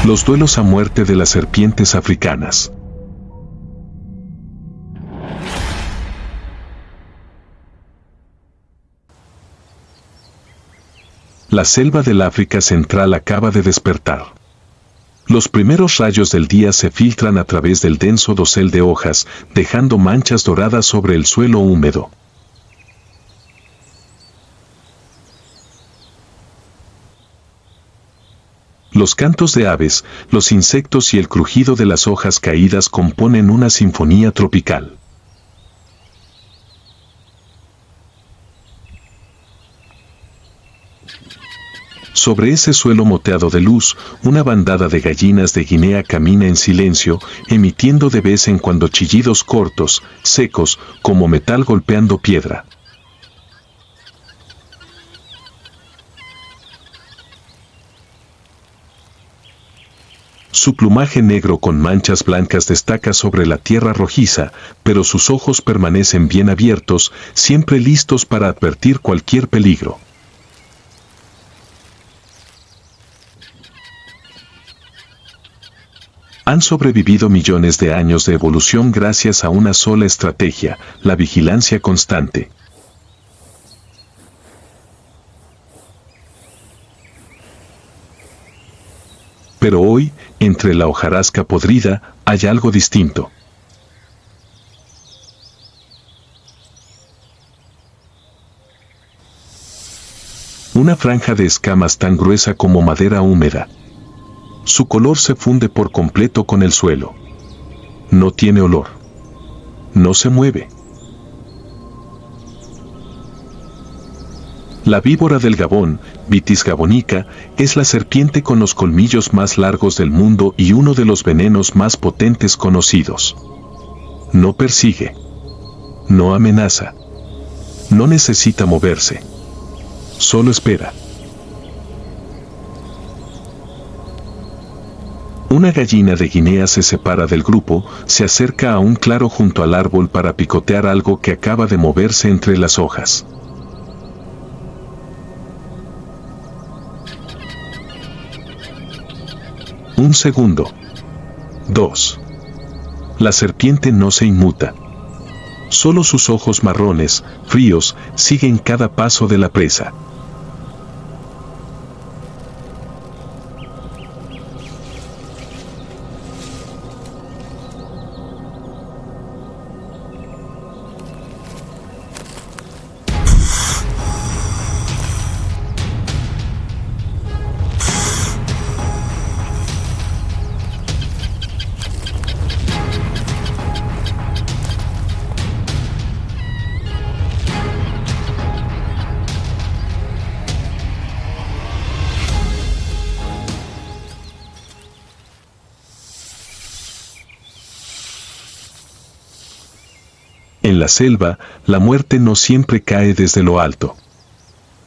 Los duelos a muerte de las serpientes africanas. La selva del África Central acaba de despertar. Los primeros rayos del día se filtran a través del denso dosel de hojas, dejando manchas doradas sobre el suelo húmedo. Los cantos de aves, los insectos y el crujido de las hojas caídas componen una sinfonía tropical. Sobre ese suelo moteado de luz, una bandada de gallinas de Guinea camina en silencio, emitiendo de vez en cuando chillidos cortos, secos, como metal golpeando piedra. Su plumaje negro con manchas blancas destaca sobre la tierra rojiza, pero sus ojos permanecen bien abiertos, siempre listos para advertir cualquier peligro. Han sobrevivido millones de años de evolución gracias a una sola estrategia, la vigilancia constante. Pero hoy, entre la hojarasca podrida, hay algo distinto. Una franja de escamas tan gruesa como madera húmeda. Su color se funde por completo con el suelo. No tiene olor. No se mueve. La víbora del Gabón, Vitis gabonica, es la serpiente con los colmillos más largos del mundo y uno de los venenos más potentes conocidos. No persigue. No amenaza. No necesita moverse. Solo espera. Una gallina de Guinea se separa del grupo, se acerca a un claro junto al árbol para picotear algo que acaba de moverse entre las hojas. Un segundo. 2. La serpiente no se inmuta. Solo sus ojos marrones, fríos, siguen cada paso de la presa. En la selva, la muerte no siempre cae desde lo alto.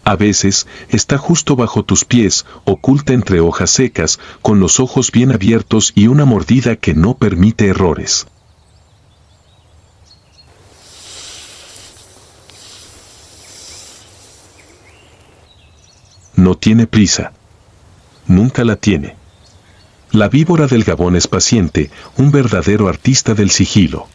A veces, está justo bajo tus pies, oculta entre hojas secas, con los ojos bien abiertos y una mordida que no permite errores. No tiene prisa. Nunca la tiene. La víbora del Gabón es paciente, un verdadero artista del sigilo.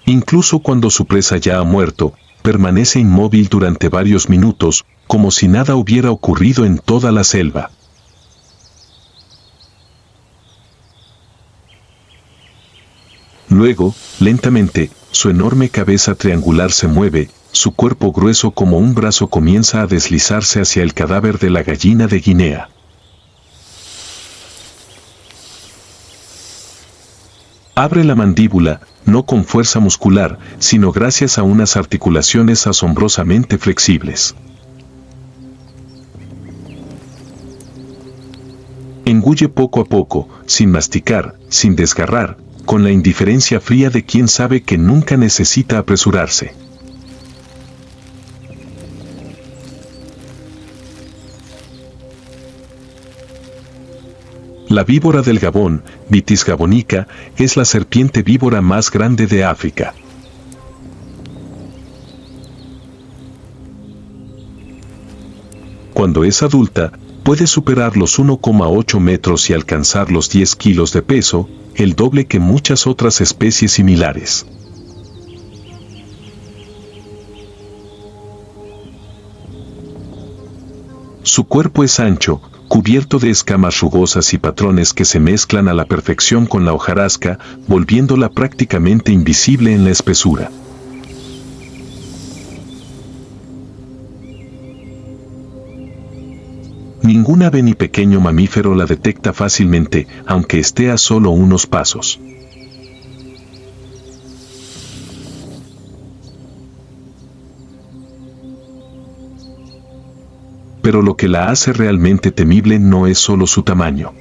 Incluso cuando su presa ya ha muerto, permanece inmóvil durante varios minutos, como si nada hubiera ocurrido en toda la selva. Luego, lentamente, su enorme cabeza triangular se mueve, su cuerpo grueso como un brazo comienza a deslizarse hacia el cadáver de la gallina de Guinea. Abre la mandíbula, no con fuerza muscular, sino gracias a unas articulaciones asombrosamente flexibles. Engulle poco a poco, sin masticar, sin desgarrar, con la indiferencia fría de quien sabe que nunca necesita apresurarse. La víbora del Gabón, Vitis gabonica, es la serpiente víbora más grande de África. Cuando es adulta, puede superar los 1,8 metros y alcanzar los 10 kilos de peso, el doble que muchas otras especies similares. Su cuerpo es ancho, cubierto de escamas rugosas y patrones que se mezclan a la perfección con la hojarasca, volviéndola prácticamente invisible en la espesura. Ningún ave ni pequeño mamífero la detecta fácilmente, aunque esté a solo unos pasos. Pero lo que la hace realmente temible no es solo su tamaño.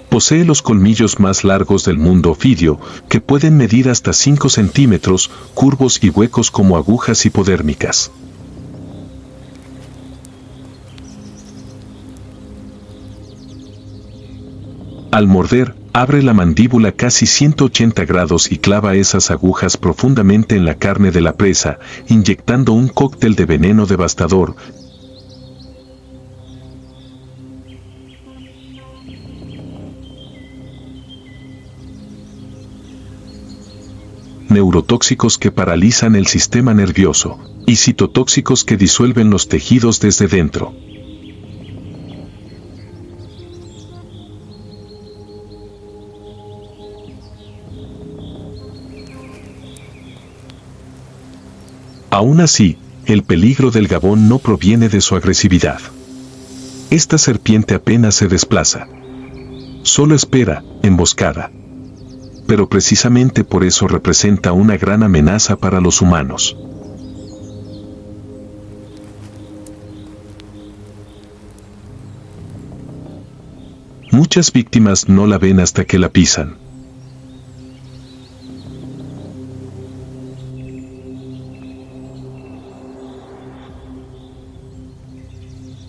Posee los colmillos más largos del mundo ofidio, que pueden medir hasta 5 centímetros, curvos y huecos como agujas hipodérmicas. Al morder, abre la mandíbula casi 180 grados y clava esas agujas profundamente en la carne de la presa, inyectando un cóctel de veneno devastador. Neurotóxicos que paralizan el sistema nervioso, y citotóxicos que disuelven los tejidos desde dentro. Aún así, el peligro del Gabón no proviene de su agresividad. Esta serpiente apenas se desplaza. Solo espera, emboscada. Pero precisamente por eso representa una gran amenaza para los humanos. Muchas víctimas no la ven hasta que la pisan.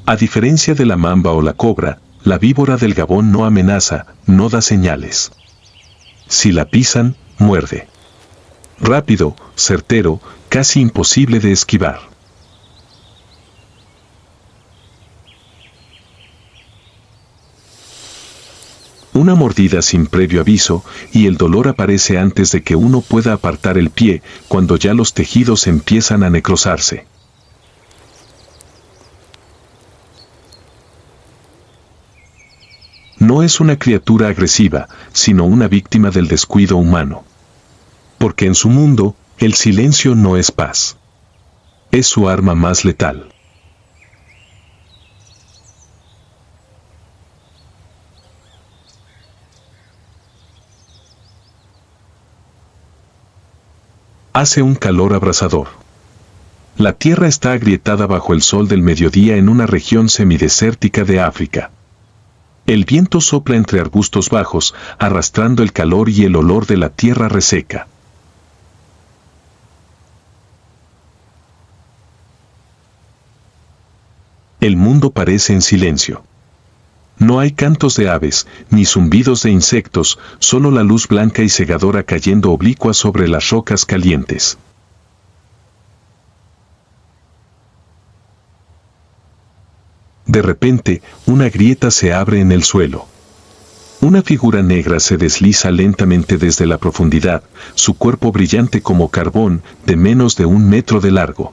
A diferencia de la mamba o la cobra, la víbora del Gabón no amenaza, no da señales. Si la pisan, muerde. Rápido, certero, casi imposible de esquivar. Una mordida sin previo aviso, y el dolor aparece antes de que uno pueda apartar el pie, cuando ya los tejidos empiezan a necrosarse. No es una criatura agresiva, sino una víctima del descuido humano. Porque en su mundo, el silencio no es paz. Es su arma más letal. Hace un calor abrasador. La tierra está agrietada bajo el sol del mediodía en una región semidesértica de África. El viento sopla entre arbustos bajos, arrastrando el calor y el olor de la tierra reseca. El mundo parece en silencio. No hay cantos de aves, ni zumbidos de insectos, solo la luz blanca y cegadora cayendo oblicua sobre las rocas calientes. De repente, una grieta se abre en el suelo. Una figura negra se desliza lentamente desde la profundidad, su cuerpo brillante como carbón, de menos de 1 metro de largo.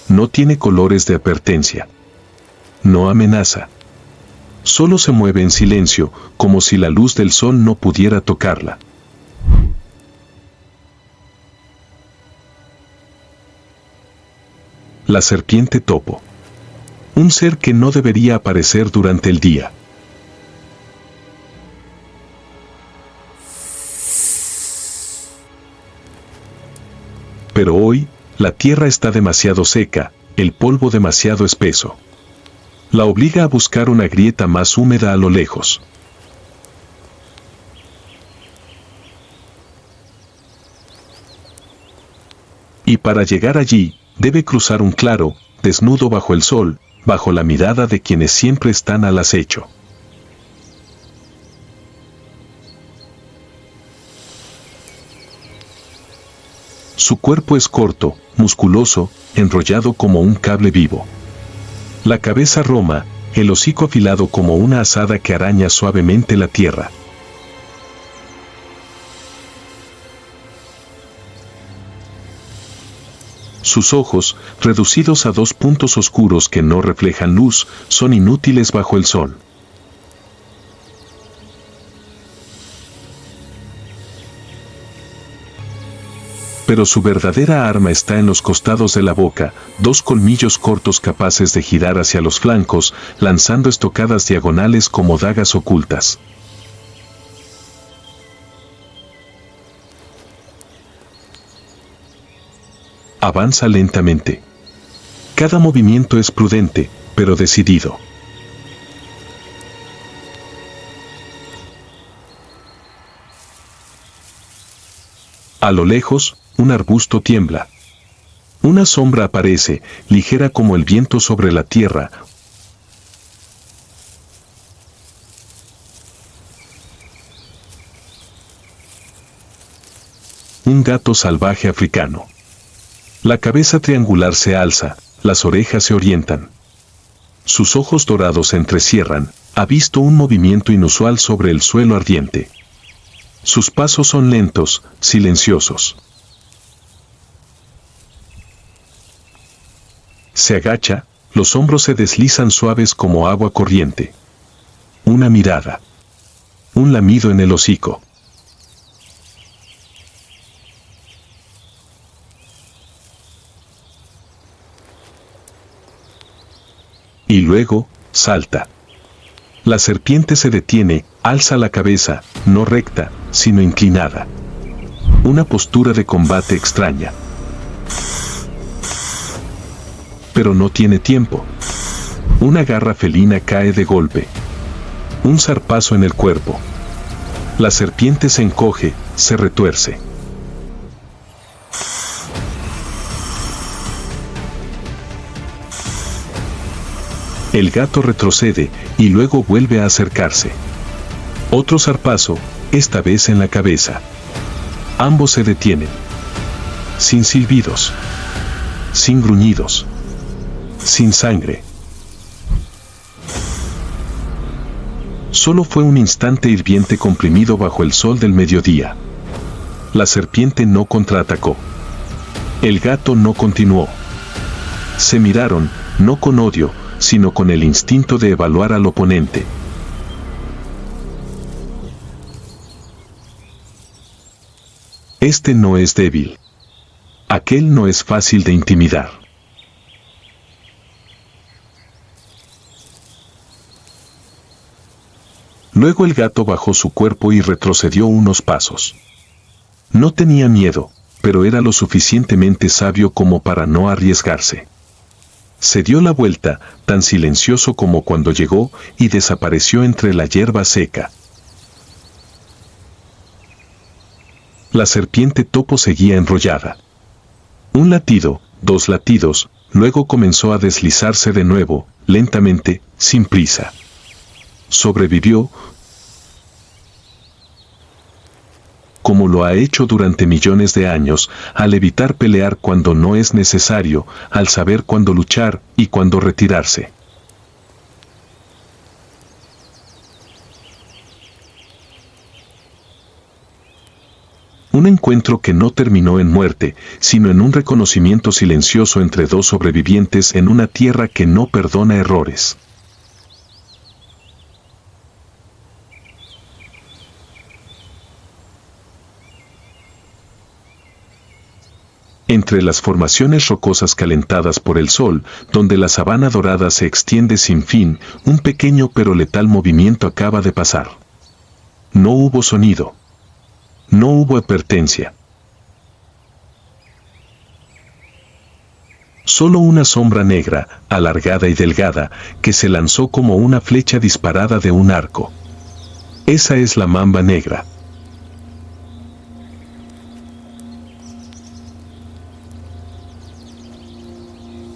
No tiene colores de advertencia. No amenaza. Solo se mueve en silencio, como si la luz del sol no pudiera tocarla. La serpiente topo. Un ser que no debería aparecer durante el día. Pero hoy, la tierra está demasiado seca, el polvo demasiado espeso. La obliga a buscar una grieta más húmeda a lo lejos. Y para llegar allí, debe cruzar un claro, desnudo bajo el sol, bajo la mirada de quienes siempre están al acecho. Su cuerpo es corto, musculoso, enrollado como un cable vivo. La cabeza roma, el hocico afilado como una azada que araña suavemente la tierra. Sus ojos, reducidos a 2 puntos oscuros que no reflejan luz, son inútiles bajo el sol. Pero su verdadera arma está en los costados de la boca, 2 colmillos cortos capaces de girar hacia los flancos, lanzando estocadas diagonales como dagas ocultas. Avanza lentamente. Cada movimiento es prudente, pero decidido. A lo lejos, un arbusto tiembla. Una sombra aparece, ligera como el viento sobre la tierra. Un gato salvaje africano. La cabeza triangular se alza, las orejas se orientan. Sus ojos dorados se entrecierran, ha visto un movimiento inusual sobre el suelo ardiente. Sus pasos son lentos, silenciosos. Se agacha, los hombros se deslizan suaves como agua corriente. Una mirada. Un lamido en el hocico. Y luego, salta. La serpiente se detiene, alza la cabeza, no recta, sino inclinada. Una postura de combate extraña. Pero no tiene tiempo. Una garra felina cae de golpe. Un zarpazo en el cuerpo. La serpiente se encoge, se retuerce. El gato retrocede y luego vuelve a acercarse. Otro zarpazo, esta vez en la cabeza. Ambos se detienen. Sin silbidos. Sin gruñidos. Sin sangre. Solo fue un instante hirviente comprimido bajo el sol del mediodía. La serpiente no contraatacó. El gato no continuó. Se miraron, no con odio, sino con el instinto de evaluar al oponente. Este no es débil. Aquel no es fácil de intimidar. Luego el gato bajó su cuerpo y retrocedió unos pasos. No tenía miedo, pero era lo suficientemente sabio como para no arriesgarse. Se dio la vuelta, tan silencioso como cuando llegó, y desapareció entre la hierba seca. La serpiente topo seguía enrollada. Un latido, 2 latidos, luego comenzó a deslizarse de nuevo, lentamente, sin prisa. Sobrevivió, como lo ha hecho durante millones de años, al evitar pelear cuando no es necesario, al saber cuándo luchar y cuándo retirarse. Un encuentro que no terminó en muerte, sino en un reconocimiento silencioso entre 2 sobrevivientes en una tierra que no perdona errores. Entre las formaciones rocosas calentadas por el sol, donde la sabana dorada se extiende sin fin, un pequeño pero letal movimiento acaba de pasar. No hubo sonido. No hubo advertencia. Solo una sombra negra, alargada y delgada, que se lanzó como una flecha disparada de un arco. Esa es la mamba negra.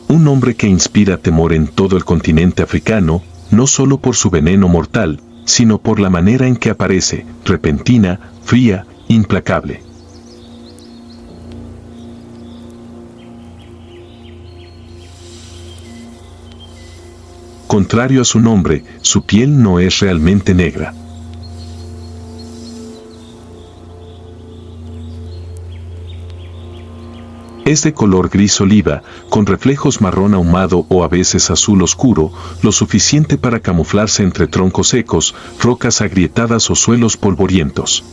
Un hombre que inspira temor en todo el continente africano, no solo por su veneno mortal, sino por la manera en que aparece, repentina, fría, implacable. Contrario a su nombre, su piel no es realmente negra. Es de color gris oliva, con reflejos marrón ahumado o a veces azul oscuro, lo suficiente para camuflarse entre troncos secos, rocas agrietadas o suelos polvorientos.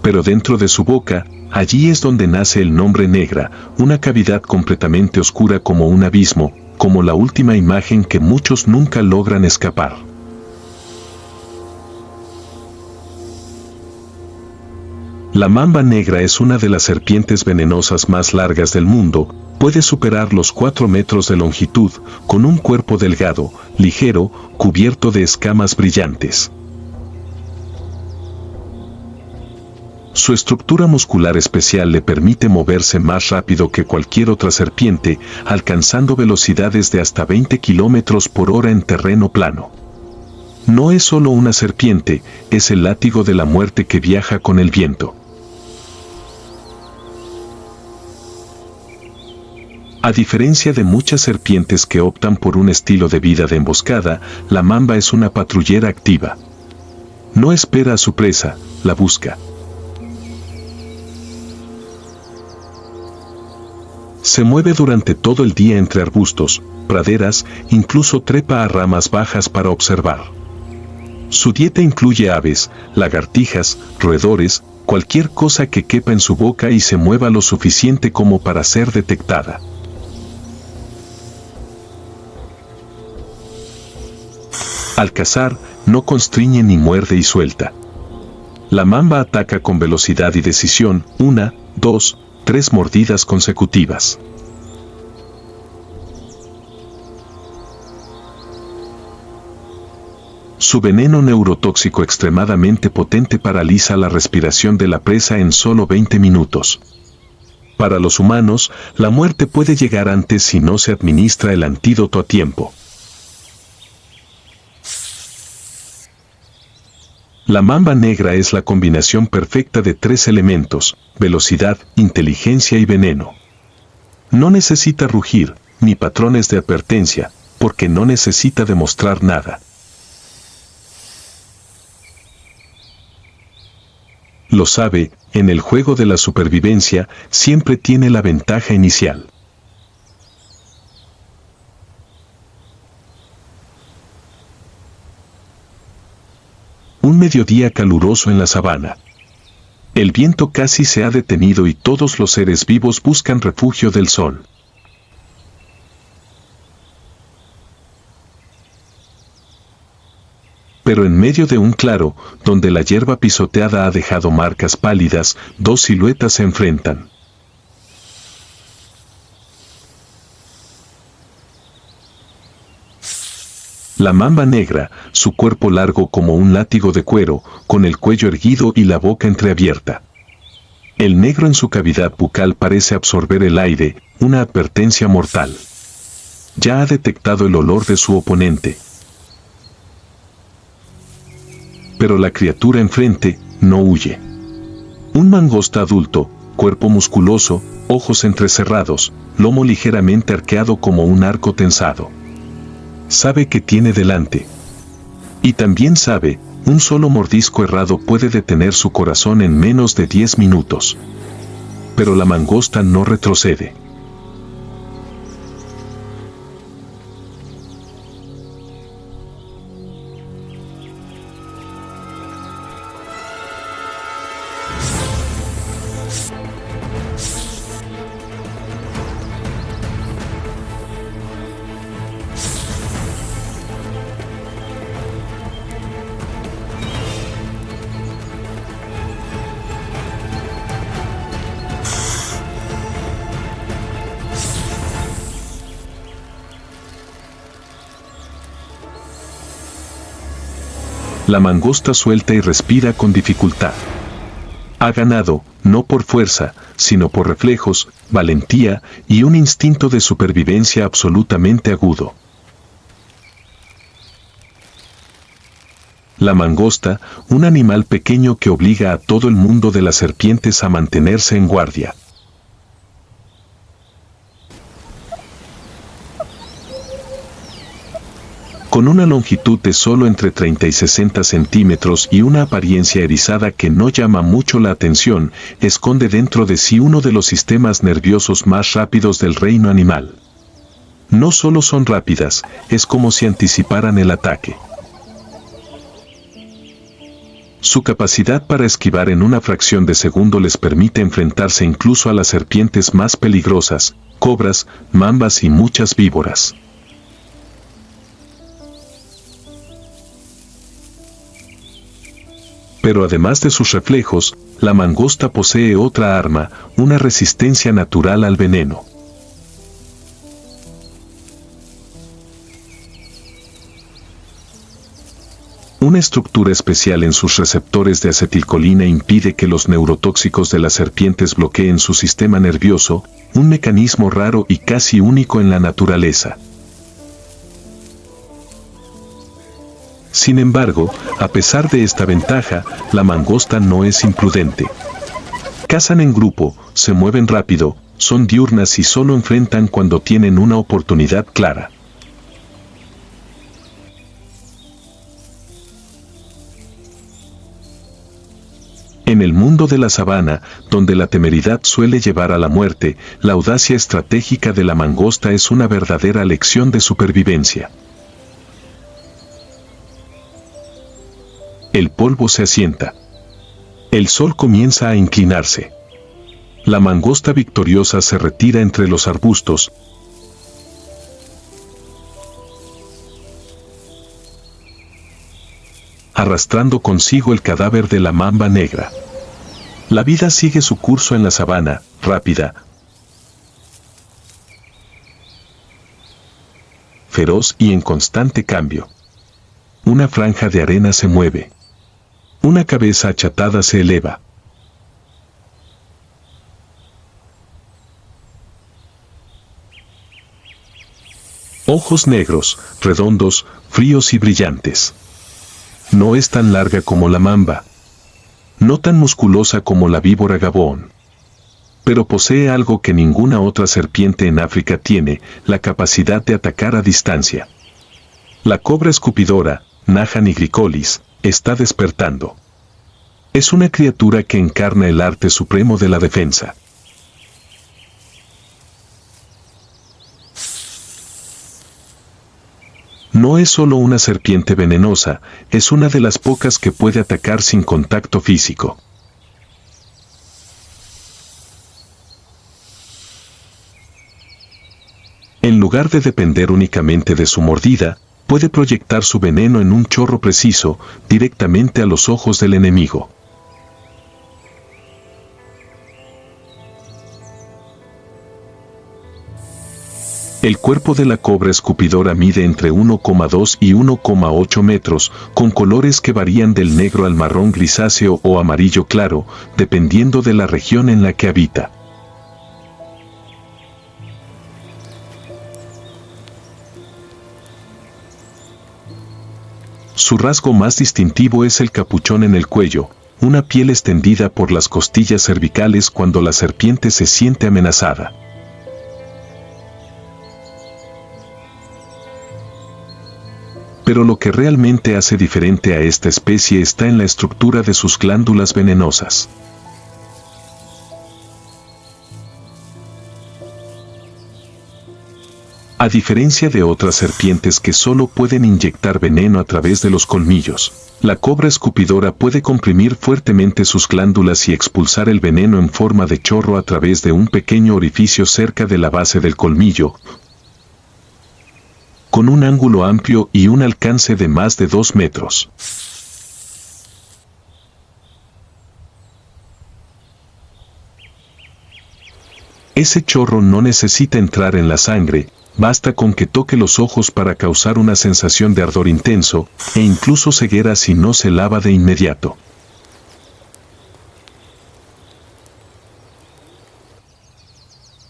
Pero dentro de su boca, allí es donde nace el nombre negra, una cavidad completamente oscura como un abismo, como la última imagen que muchos nunca logran escapar. La mamba negra es una de las serpientes venenosas más largas del mundo, puede superar los 4 metros de longitud, con un cuerpo delgado, ligero, cubierto de escamas brillantes. Su estructura muscular especial le permite moverse más rápido que cualquier otra serpiente, alcanzando velocidades de hasta 20 kilómetros por hora en terreno plano. No es solo una serpiente, es el látigo de la muerte que viaja con el viento. A diferencia de muchas serpientes que optan por un estilo de vida de emboscada, la mamba es una patrullera activa. No espera a su presa, la busca. Se mueve durante todo el día entre arbustos, praderas, incluso trepa a ramas bajas para observar. Su dieta incluye aves, lagartijas, roedores, cualquier cosa que quepa en su boca y se mueva lo suficiente como para ser detectada. Al cazar, no constriñe ni muerde y suelta. La mamba ataca con velocidad y decisión, 1, 2, 3 mordidas consecutivas. Su veneno neurotóxico extremadamente potente paraliza la respiración de la presa en solo 20 minutos. Para los humanos, la muerte puede llegar antes si no se administra el antídoto a tiempo. La mamba negra es la combinación perfecta de 3 elementos: velocidad, inteligencia y veneno. No necesita rugir, ni patrones de advertencia, porque no necesita demostrar nada. Lo sabe, en el juego de la supervivencia, siempre tiene la ventaja inicial. Un mediodía caluroso en la sabana. El viento casi se ha detenido y todos los seres vivos buscan refugio del sol. Pero en medio de un claro, donde la hierba pisoteada ha dejado marcas pálidas, 2 siluetas se enfrentan. La mamba negra, su cuerpo largo como un látigo de cuero, con el cuello erguido y la boca entreabierta. El negro en su cavidad bucal parece absorber el aire, una advertencia mortal. Ya ha detectado el olor de su oponente. Pero la criatura enfrente no huye. Un mangosta adulto, cuerpo musculoso, ojos entrecerrados, lomo ligeramente arqueado como un arco tensado. Sabe que tiene delante. Y también sabe, un solo mordisco errado puede detener su corazón en menos de 10 minutos. Pero la mangosta no retrocede. La mangosta suelta y respira con dificultad. Ha ganado, no por fuerza, sino por reflejos, valentía y un instinto de supervivencia absolutamente agudo. La mangosta, un animal pequeño que obliga a todo el mundo de las serpientes a mantenerse en guardia. Con una longitud de solo entre 30 y 60 centímetros y una apariencia erizada que no llama mucho la atención, esconde dentro de sí uno de los sistemas nerviosos más rápidos del reino animal. No solo son rápidas, es como si anticiparan el ataque. Su capacidad para esquivar en una fracción de segundo les permite enfrentarse incluso a las serpientes más peligrosas, cobras, mambas y muchas víboras. Pero además de sus reflejos, la mangosta posee otra arma, una resistencia natural al veneno. Una estructura especial en sus receptores de acetilcolina impide que los neurotóxicos de las serpientes bloqueen su sistema nervioso, un mecanismo raro y casi único en la naturaleza. Sin embargo, a pesar de esta ventaja, la mangosta no es imprudente. Cazan en grupo, se mueven rápido, son diurnas y solo enfrentan cuando tienen una oportunidad clara. En el mundo de la sabana, donde la temeridad suele llevar a la muerte, la audacia estratégica de la mangosta es una verdadera lección de supervivencia. El polvo se asienta. El sol comienza a inclinarse. La mangosta victoriosa se retira entre los arbustos, arrastrando consigo el cadáver de la mamba negra. La vida sigue su curso en la sabana, rápida, feroz y en constante cambio. Una franja de arena se mueve. Una cabeza achatada se eleva. Ojos negros, redondos, fríos y brillantes. No es tan larga como la mamba. No tan musculosa como la víbora gabón. Pero posee algo que ninguna otra serpiente en África tiene, la capacidad de atacar a distancia. La cobra escupidora, Naja nigricollis, está despertando. Es una criatura que encarna el arte supremo de la defensa. No es solo una serpiente venenosa, es una de las pocas que puede atacar sin contacto físico. En lugar de depender únicamente de su mordida, puede proyectar su veneno en un chorro preciso, directamente a los ojos del enemigo. El cuerpo de la cobra escupidora mide entre 1,2 y 1,8 metros, con colores que varían del negro al marrón grisáceo o amarillo claro, dependiendo de la región en la que habita. Su rasgo más distintivo es el capuchón en el cuello, una piel extendida por las costillas cervicales cuando la serpiente se siente amenazada. Pero lo que realmente hace diferente a esta especie está en la estructura de sus glándulas venenosas. A diferencia de otras serpientes que solo pueden inyectar veneno a través de los colmillos, la cobra escupidora puede comprimir fuertemente sus glándulas y expulsar el veneno en forma de chorro a través de un pequeño orificio cerca de la base del colmillo, con un ángulo amplio y un alcance de más de 2 metros. Ese chorro no necesita entrar en la sangre, basta con que toque los ojos para causar una sensación de ardor intenso, e incluso ceguera si no se lava de inmediato.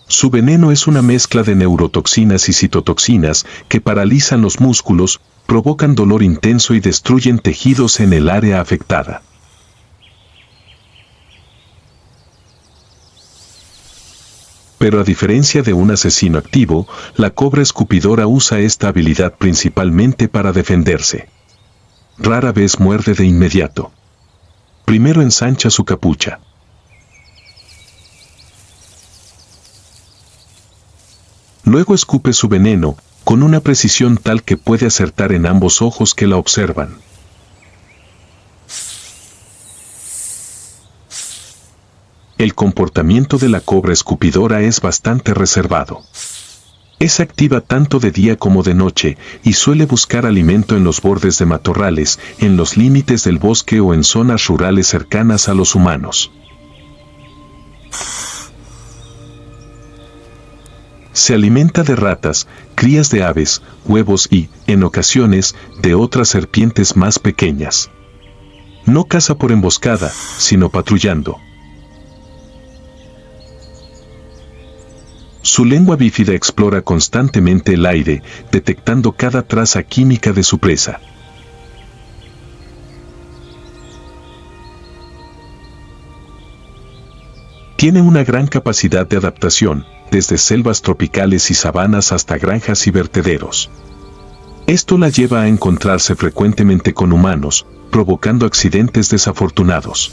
Su veneno es una mezcla de neurotoxinas y citotoxinas que paralizan los músculos, provocan dolor intenso y destruyen tejidos en el área afectada. Pero a diferencia de un asesino activo, la cobra escupidora usa esta habilidad principalmente para defenderse. Rara vez muerde de inmediato. Primero ensancha su capucha. Luego escupe su veneno, con una precisión tal que puede acertar en ambos ojos que la observan. El comportamiento de la cobra escupidora es bastante reservado. Es activa tanto de día como de noche y suele buscar alimento en los bordes de matorrales, en los límites del bosque o en zonas rurales cercanas a los humanos. Se alimenta de ratas, crías de aves, huevos y, en ocasiones, de otras serpientes más pequeñas. No caza por emboscada, sino patrullando. Su lengua bífida explora constantemente el aire, detectando cada traza química de su presa. Tiene una gran capacidad de adaptación, desde selvas tropicales y sabanas hasta granjas y vertederos. Esto la lleva a encontrarse frecuentemente con humanos, provocando accidentes desafortunados.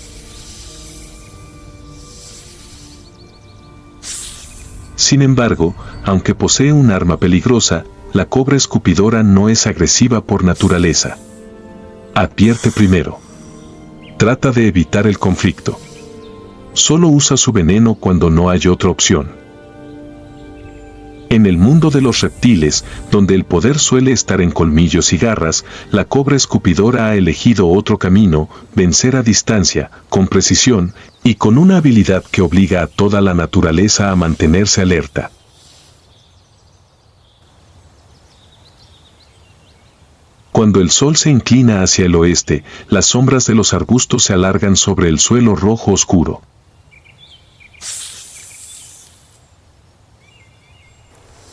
Sin embargo, aunque posee un arma peligrosa, la cobra escupidora no es agresiva por naturaleza. Advierte primero. Trata de evitar el conflicto. Solo usa su veneno cuando no hay otra opción. En el mundo de los reptiles, donde el poder suele estar en colmillos y garras, la cobra escupidora ha elegido otro camino: vencer a distancia, con precisión, y con una habilidad que obliga a toda la naturaleza a mantenerse alerta. Cuando el sol se inclina hacia el oeste, las sombras de los arbustos se alargan sobre el suelo rojo oscuro.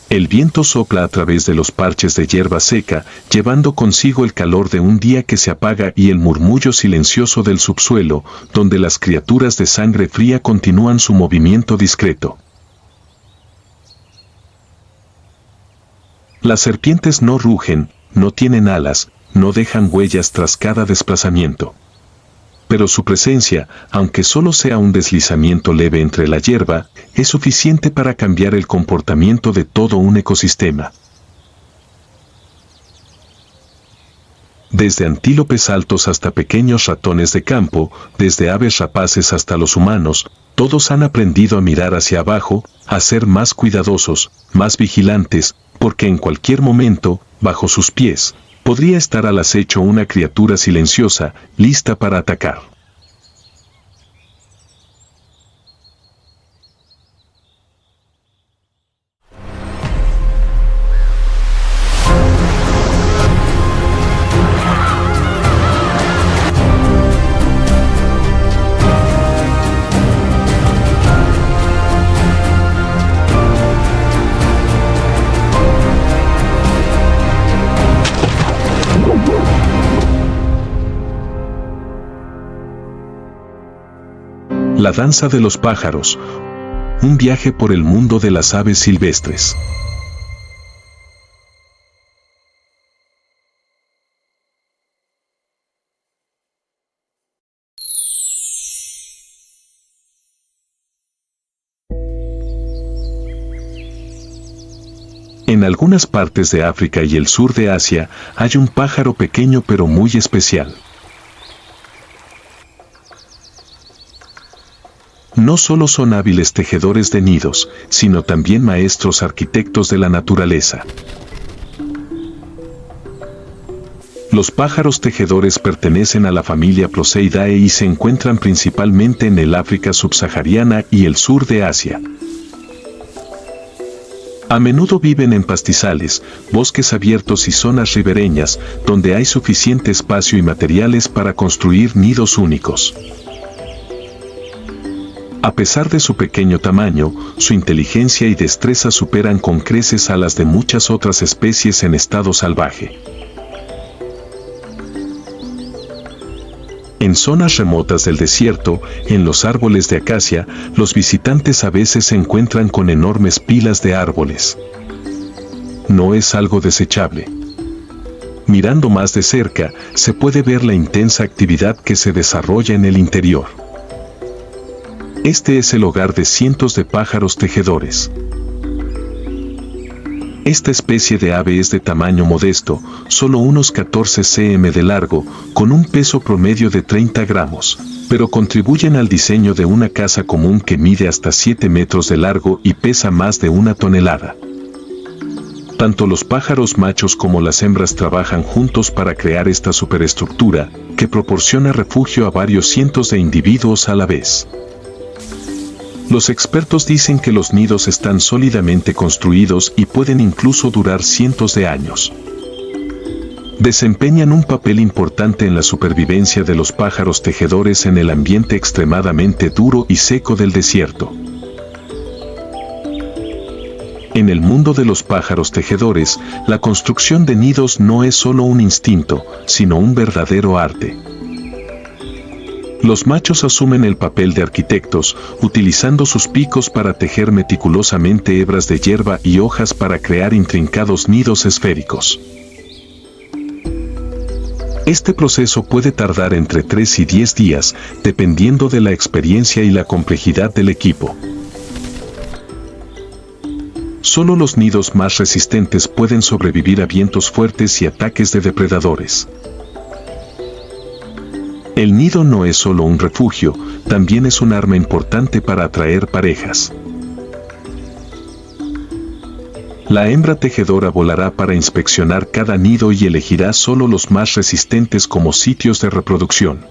El viento sopla a través de los parches de hierba seca, llevando consigo el calor de un día que se apaga y el murmullo silencioso del subsuelo, donde las criaturas de sangre fría continúan su movimiento discreto. Las serpientes no rugen, no tienen alas, no dejan huellas tras cada desplazamiento. Pero su presencia, aunque solo sea un deslizamiento leve entre la hierba, es suficiente para cambiar el comportamiento de todo un ecosistema. Desde antílopes altos hasta pequeños ratones de campo, desde aves rapaces hasta los humanos, todos han aprendido a mirar hacia abajo, a ser más cuidadosos, más vigilantes, porque en cualquier momento, bajo sus pies, podría estar al acecho una criatura silenciosa, lista para atacar. La danza de los pájaros. Un viaje por el mundo de las aves silvestres. En algunas partes de África y el sur de Asia hay un pájaro pequeño pero muy especial. No solo son hábiles tejedores de nidos, sino también maestros arquitectos de la naturaleza. Los pájaros tejedores pertenecen a la familia Proceidae y se encuentran principalmente en el África subsahariana y el sur de Asia. A menudo viven en pastizales, bosques abiertos y zonas ribereñas, donde hay suficiente espacio y materiales para construir nidos únicos. A pesar de su pequeño tamaño, su inteligencia y destreza superan con creces a las de muchas otras especies en estado salvaje. En zonas remotas del desierto, en los árboles de acacia, los visitantes a veces se encuentran con enormes pilas de árboles. No es algo desechable. Mirando más de cerca, se puede ver la intensa actividad que se desarrolla en el interior. Este es el hogar de cientos de pájaros tejedores. Esta especie de ave es de tamaño modesto, solo unos 14 cm de largo, con un peso promedio de 30 gramos, pero contribuyen al diseño de una casa común que mide hasta 7 metros de largo y pesa más de 1 tonelada. Tanto los pájaros machos como las hembras trabajan juntos para crear esta superestructura, que proporciona refugio a varios cientos de individuos a la vez. Los expertos dicen que los nidos están sólidamente construidos y pueden incluso durar cientos de años. Desempeñan un papel importante en la supervivencia de los pájaros tejedores en el ambiente extremadamente duro y seco del desierto. En el mundo de los pájaros tejedores, la construcción de nidos no es solo un instinto, sino un verdadero arte. Los machos asumen el papel de arquitectos, utilizando sus picos para tejer meticulosamente hebras de hierba y hojas para crear intrincados nidos esféricos. Este proceso puede tardar entre 3 y 10 días, dependiendo de la experiencia y la complejidad del equipo. Solo los nidos más resistentes pueden sobrevivir a vientos fuertes y ataques de depredadores. El nido no es solo un refugio, también es un arma importante para atraer parejas. La hembra tejedora volará para inspeccionar cada nido y elegirá solo los más resistentes como sitios de reproducción.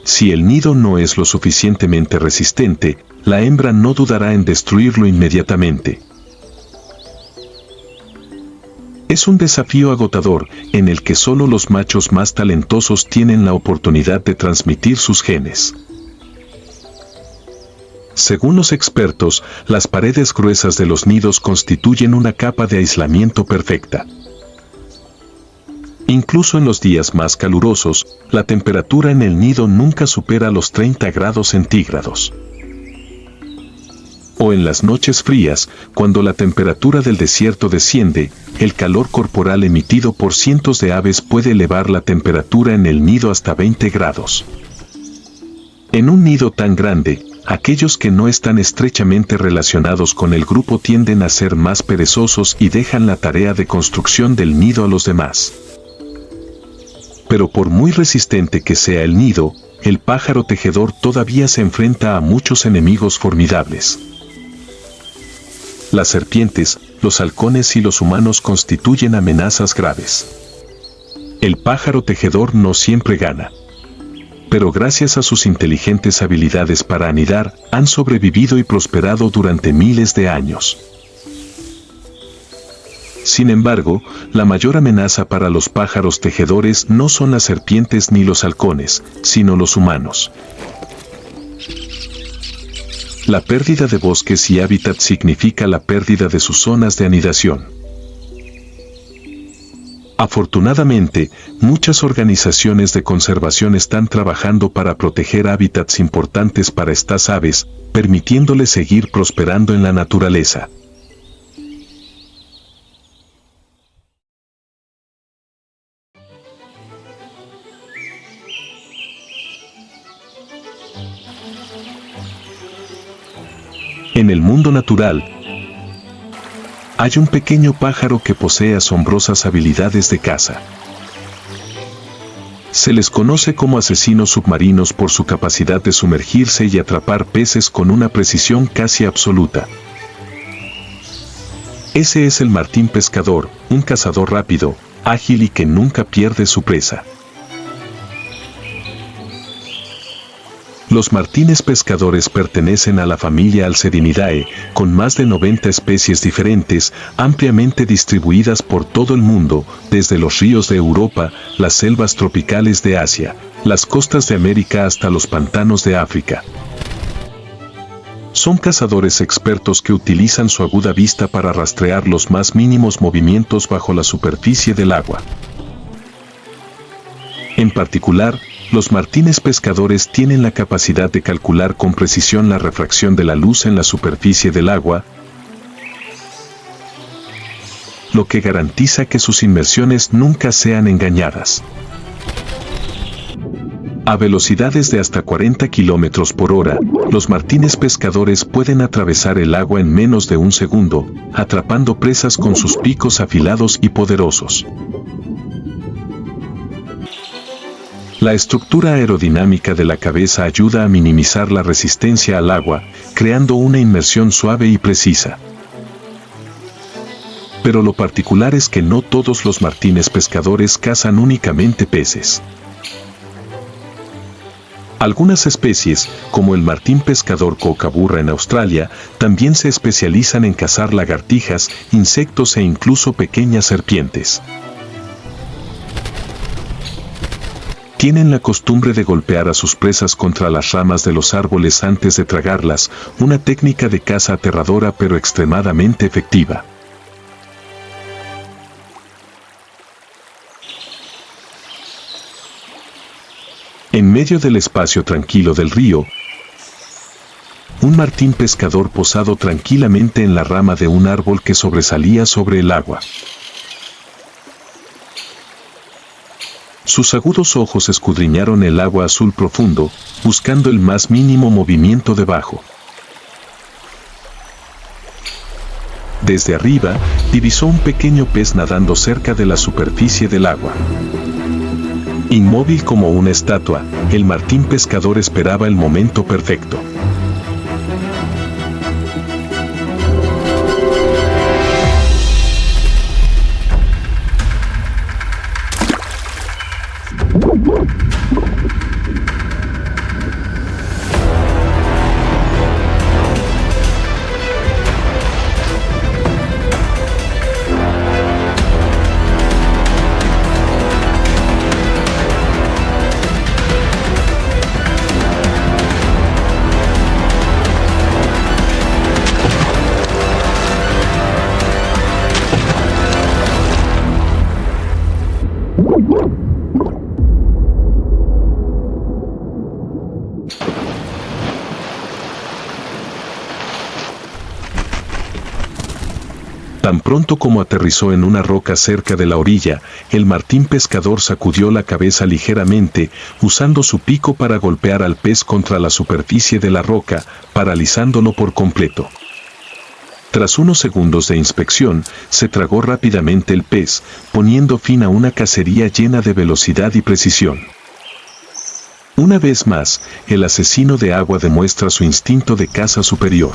Si el nido no es lo suficientemente resistente, la hembra no dudará en destruirlo inmediatamente. Es un desafío agotador, en el que solo los machos más talentosos tienen la oportunidad de transmitir sus genes. Según los expertos, las paredes gruesas de los nidos constituyen una capa de aislamiento perfecta. Incluso en los días más calurosos, la temperatura en el nido nunca supera los 30 grados centígrados. O en las noches frías, cuando la temperatura del desierto desciende, el calor corporal emitido por cientos de aves puede elevar la temperatura en el nido hasta 20 grados. En un nido tan grande, aquellos que no están estrechamente relacionados con el grupo tienden a ser más perezosos y dejan la tarea de construcción del nido a los demás. Pero por muy resistente que sea el nido, el pájaro tejedor todavía se enfrenta a muchos enemigos formidables. Las serpientes, los halcones y los humanos constituyen amenazas graves. El pájaro tejedor no siempre gana. Pero gracias a sus inteligentes habilidades para anidar, han sobrevivido y prosperado durante miles de años. Sin embargo, la mayor amenaza para los pájaros tejedores no son las serpientes ni los halcones, sino los humanos. La pérdida de bosques y hábitat significa la pérdida de sus zonas de anidación. Afortunadamente, muchas organizaciones de conservación están trabajando para proteger hábitats importantes para estas aves, permitiéndoles seguir prosperando en la naturaleza. En el mundo natural, hay un pequeño pájaro que posee asombrosas habilidades de caza. Se les conoce como asesinos submarinos por su capacidad de sumergirse y atrapar peces con una precisión casi absoluta. Ese es el martín pescador, un cazador rápido, ágil y que nunca pierde su presa. Los martines pescadores pertenecen a la familia Alcedinidae, con más de 90 especies diferentes, ampliamente distribuidas por todo el mundo, desde los ríos de Europa, las selvas tropicales de Asia, las costas de América hasta los pantanos de África. Son cazadores expertos que utilizan su aguda vista para rastrear los más mínimos movimientos bajo la superficie del agua. En particular, los martines pescadores tienen la capacidad de calcular con precisión la refracción de la luz en la superficie del agua, lo que garantiza que sus inmersiones nunca sean engañadas. A velocidades de hasta 40 km por hora, los martines pescadores pueden atravesar el agua en menos de un segundo, atrapando presas con sus picos afilados y poderosos. La estructura aerodinámica de la cabeza ayuda a minimizar la resistencia al agua, creando una inmersión suave y precisa. Pero lo particular es que no todos los martines pescadores cazan únicamente peces. Algunas especies, como el martín pescador cocaburra en Australia, también se especializan en cazar lagartijas, insectos e incluso pequeñas serpientes. Tienen la costumbre de golpear a sus presas contra las ramas de los árboles antes de tragarlas, una técnica de caza aterradora pero extremadamente efectiva. En medio del espacio tranquilo del río, un martín pescador posado tranquilamente en la rama de un árbol que sobresalía sobre el agua. Sus agudos ojos escudriñaron el agua azul profundo, buscando el más mínimo movimiento debajo. Desde arriba, divisó un pequeño pez nadando cerca de la superficie del agua. Inmóvil como una estatua, el martín pescador esperaba el momento perfecto. Tan pronto como aterrizó en una roca cerca de la orilla, el martín pescador sacudió la cabeza ligeramente, usando su pico para golpear al pez contra la superficie de la roca, paralizándolo por completo. Tras unos segundos de inspección, se tragó rápidamente el pez, poniendo fin a una cacería llena de velocidad y precisión. Una vez más, el asesino de agua demuestra su instinto de caza superior.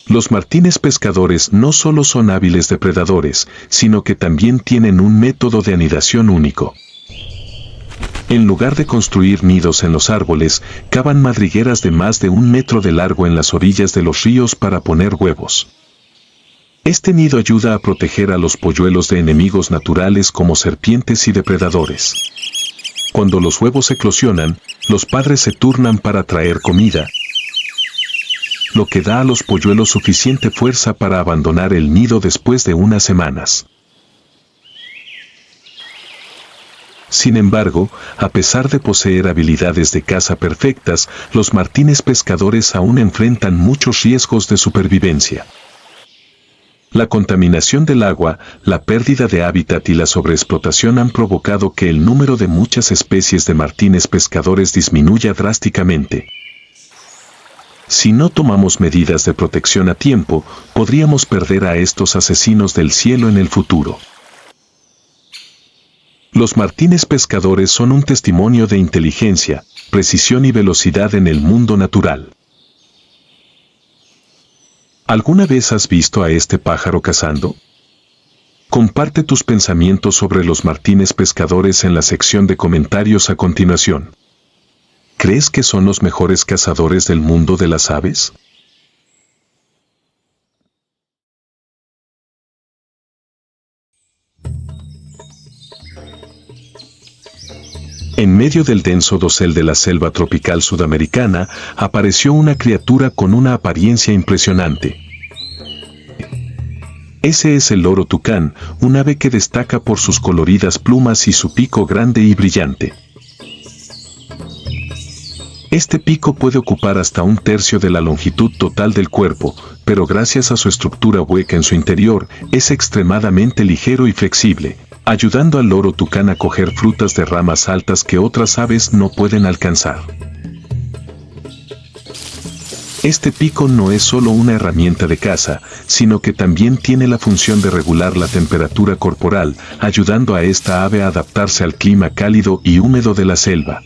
Los martines pescadores no solo son hábiles depredadores, sino que también tienen un método de anidación único. En lugar de construir nidos en los árboles, cavan madrigueras de más de 1 metro de largo en las orillas de los ríos para poner huevos. Este nido ayuda a proteger a los polluelos de enemigos naturales como serpientes y depredadores. Cuando los huevos eclosionan, los padres se turnan para traer comida, lo que da a los polluelos suficiente fuerza para abandonar el nido después de unas semanas. Sin embargo, a pesar de poseer habilidades de caza perfectas, los martines pescadores aún enfrentan muchos riesgos de supervivencia. La contaminación del agua, la pérdida de hábitat y la sobreexplotación han provocado que el número de muchas especies de martines pescadores disminuya drásticamente. Si no tomamos medidas de protección a tiempo, podríamos perder a estos asesinos del cielo en el futuro. Los martines pescadores son un testimonio de inteligencia, precisión y velocidad en el mundo natural. ¿Alguna vez has visto a este pájaro cazando? Comparte tus pensamientos sobre los martines pescadores en la sección de comentarios a continuación. ¿Crees que son los mejores cazadores del mundo de las aves? En medio del denso dosel de la selva tropical sudamericana, apareció una criatura con una apariencia impresionante. Ese es el loro tucán, un ave que destaca por sus coloridas plumas y su pico grande y brillante. Este pico puede ocupar hasta 1/3 de la longitud total del cuerpo, pero gracias a su estructura hueca en su interior, es extremadamente ligero y flexible, ayudando al loro tucán a coger frutas de ramas altas que otras aves no pueden alcanzar. Este pico no es solo una herramienta de caza, sino que también tiene la función de regular la temperatura corporal, ayudando a esta ave a adaptarse al clima cálido y húmedo de la selva.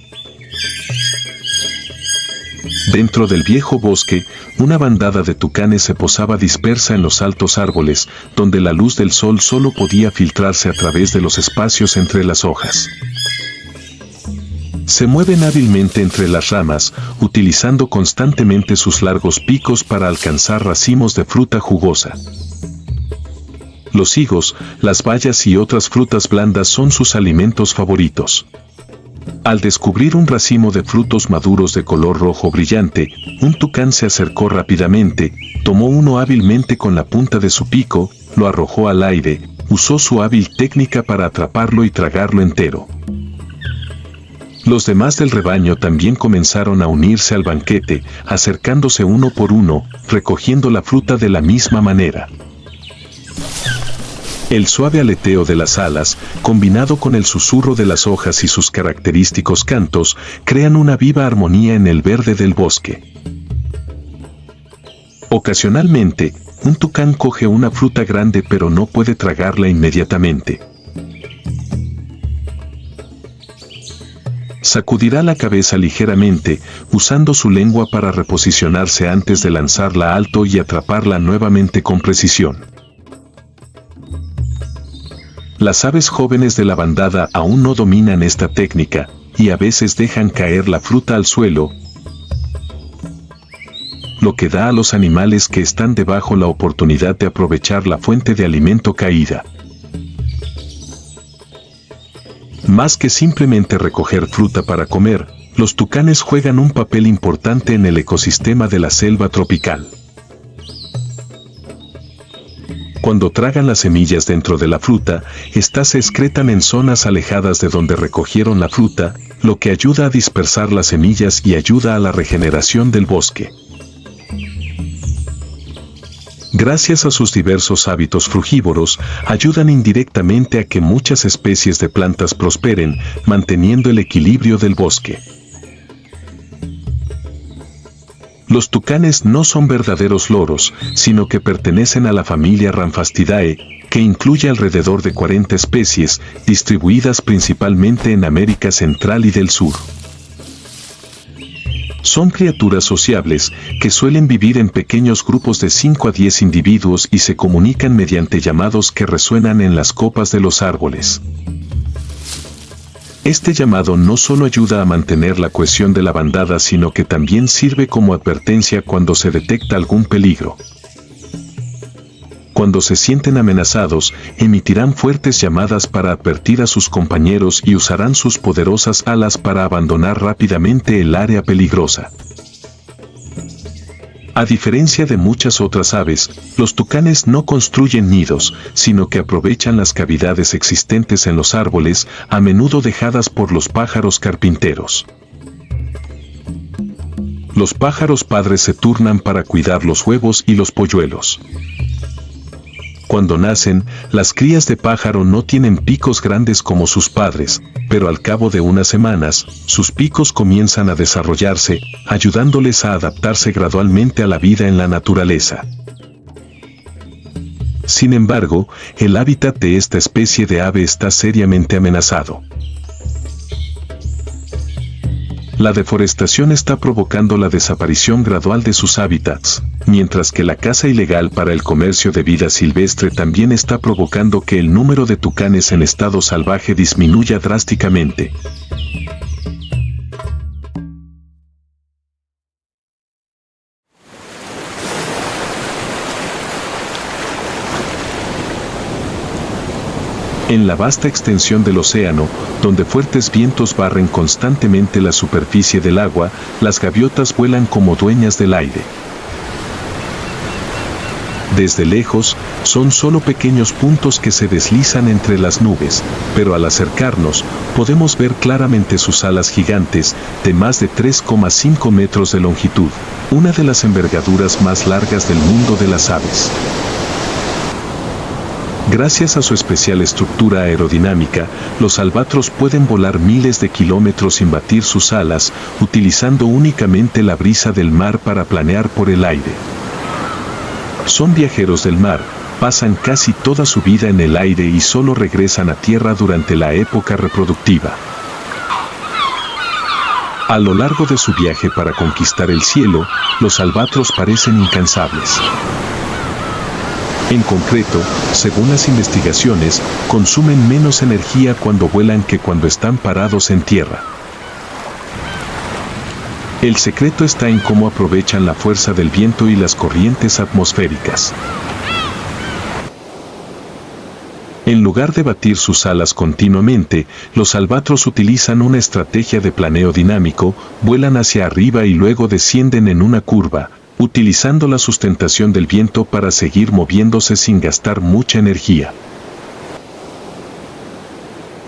Dentro del viejo bosque, una bandada de tucanes se posaba dispersa en los altos árboles, donde la luz del sol solo podía filtrarse a través de los espacios entre las hojas. Se mueven hábilmente entre las ramas, utilizando constantemente sus largos picos para alcanzar racimos de fruta jugosa. Los higos, las bayas y otras frutas blandas son sus alimentos favoritos. Al descubrir un racimo de frutos maduros de color rojo brillante, un tucán se acercó rápidamente, tomó uno hábilmente con la punta de su pico, lo arrojó al aire, usó su hábil técnica para atraparlo y tragarlo entero. Los demás del rebaño también comenzaron a unirse al banquete, acercándose uno por uno, recogiendo la fruta de la misma manera. El suave aleteo de las alas, combinado con el susurro de las hojas y sus característicos cantos, crean una viva armonía en el verde del bosque. Ocasionalmente, un tucán coge una fruta grande pero no puede tragarla inmediatamente. Sacudirá la cabeza ligeramente, usando su lengua para reposicionarse antes de lanzarla alto y atraparla nuevamente con precisión. Las aves jóvenes de la bandada aún no dominan esta técnica, y a veces dejan caer la fruta al suelo, lo que da a los animales que están debajo la oportunidad de aprovechar la fuente de alimento caída. Más que simplemente recoger fruta para comer, los tucanes juegan un papel importante en el ecosistema de la selva tropical. Cuando tragan las semillas dentro de la fruta, estas se excretan en zonas alejadas de donde recogieron la fruta, lo que ayuda a dispersar las semillas y ayuda a la regeneración del bosque. Gracias a sus diversos hábitos frugívoros, ayudan indirectamente a que muchas especies de plantas prosperen, manteniendo el equilibrio del bosque. Los tucanes no son verdaderos loros, sino que pertenecen a la familia Ramphastidae, que incluye alrededor de 40 especies, distribuidas principalmente en América Central y del Sur. Son criaturas sociables, que suelen vivir en pequeños grupos de 5 a 10 individuos y se comunican mediante llamados que resuenan en las copas de los árboles. Este llamado no solo ayuda a mantener la cohesión de la bandada, sino que también sirve como advertencia cuando se detecta algún peligro. Cuando se sienten amenazados, emitirán fuertes llamadas para advertir a sus compañeros y usarán sus poderosas alas para abandonar rápidamente el área peligrosa. A diferencia de muchas otras aves, los tucanes no construyen nidos, sino que aprovechan las cavidades existentes en los árboles, a menudo dejadas por los pájaros carpinteros. Los pájaros padres se turnan para cuidar los huevos y los polluelos. Cuando nacen, las crías de pájaro no tienen picos grandes como sus padres, pero al cabo de unas semanas, sus picos comienzan a desarrollarse, ayudándoles a adaptarse gradualmente a la vida en la naturaleza. Sin embargo, el hábitat de esta especie de ave está seriamente amenazado. La deforestación está provocando la desaparición gradual de sus hábitats, mientras que la caza ilegal para el comercio de vida silvestre también está provocando que el número de tucanes en estado salvaje disminuya drásticamente. En la vasta extensión del océano, donde fuertes vientos barren constantemente la superficie del agua, las gaviotas vuelan como dueñas del aire. Desde lejos, son solo pequeños puntos que se deslizan entre las nubes, pero al acercarnos, podemos ver claramente sus alas gigantes, de más de 3,5 metros de longitud, una de las envergaduras más largas del mundo de las aves. Gracias a su especial estructura aerodinámica, los albatros pueden volar miles de kilómetros sin batir sus alas, utilizando únicamente la brisa del mar para planear por el aire. Son viajeros del mar, pasan casi toda su vida en el aire y solo regresan a tierra durante la época reproductiva. A lo largo de su viaje para conquistar el cielo, los albatros parecen incansables. En concreto, según las investigaciones, consumen menos energía cuando vuelan que cuando están parados en tierra. El secreto está en cómo aprovechan la fuerza del viento y las corrientes atmosféricas. En lugar de batir sus alas continuamente, los albatros utilizan una estrategia de planeo dinámico, vuelan hacia arriba y luego descienden en una curva, utilizando la sustentación del viento para seguir moviéndose sin gastar mucha energía.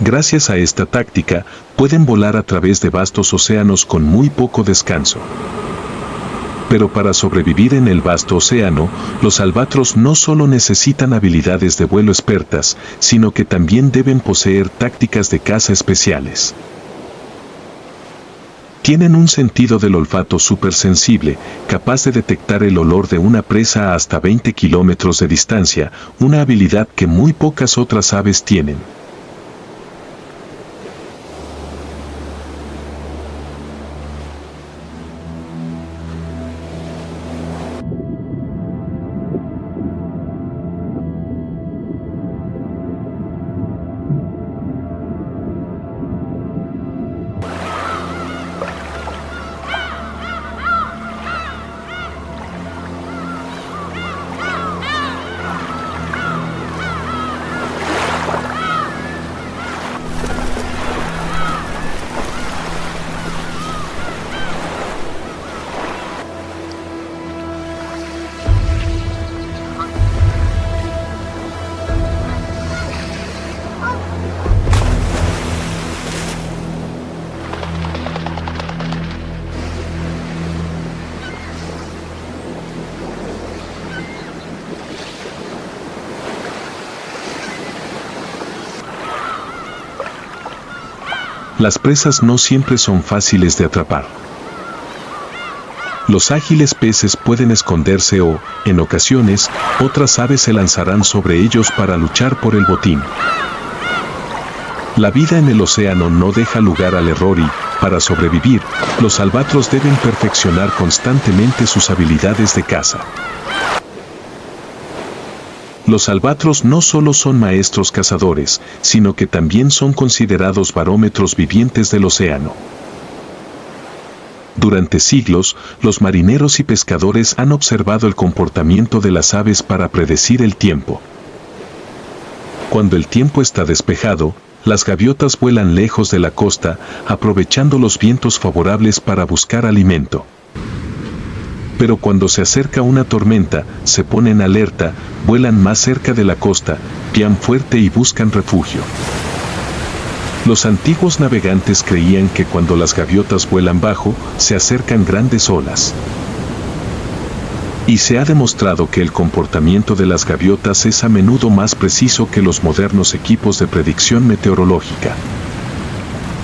Gracias a esta táctica, pueden volar a través de vastos océanos con muy poco descanso. Pero para sobrevivir en el vasto océano, los albatros no solo necesitan habilidades de vuelo expertas, sino que también deben poseer tácticas de caza especiales. Tienen un sentido del olfato supersensible, capaz de detectar el olor de una presa a hasta 20 kilómetros de distancia, una habilidad que muy pocas otras aves tienen. Las presas no siempre son fáciles de atrapar. Los ágiles peces pueden esconderse o, en ocasiones, otras aves se lanzarán sobre ellos para luchar por el botín. La vida en el océano no deja lugar al error y, para sobrevivir, los albatros deben perfeccionar constantemente sus habilidades de caza. Los albatros no solo son maestros cazadores, sino que también son considerados barómetros vivientes del océano. Durante siglos, los marineros y pescadores han observado el comportamiento de las aves para predecir el tiempo. Cuando el tiempo está despejado, las gaviotas vuelan lejos de la costa, aprovechando los vientos favorables para buscar alimento. Pero cuando se acerca una tormenta, se ponen alerta, vuelan más cerca de la costa, pian fuerte y buscan refugio. Los antiguos navegantes creían que cuando las gaviotas vuelan bajo, se acercan grandes olas. Y se ha demostrado que el comportamiento de las gaviotas es a menudo más preciso que los modernos equipos de predicción meteorológica.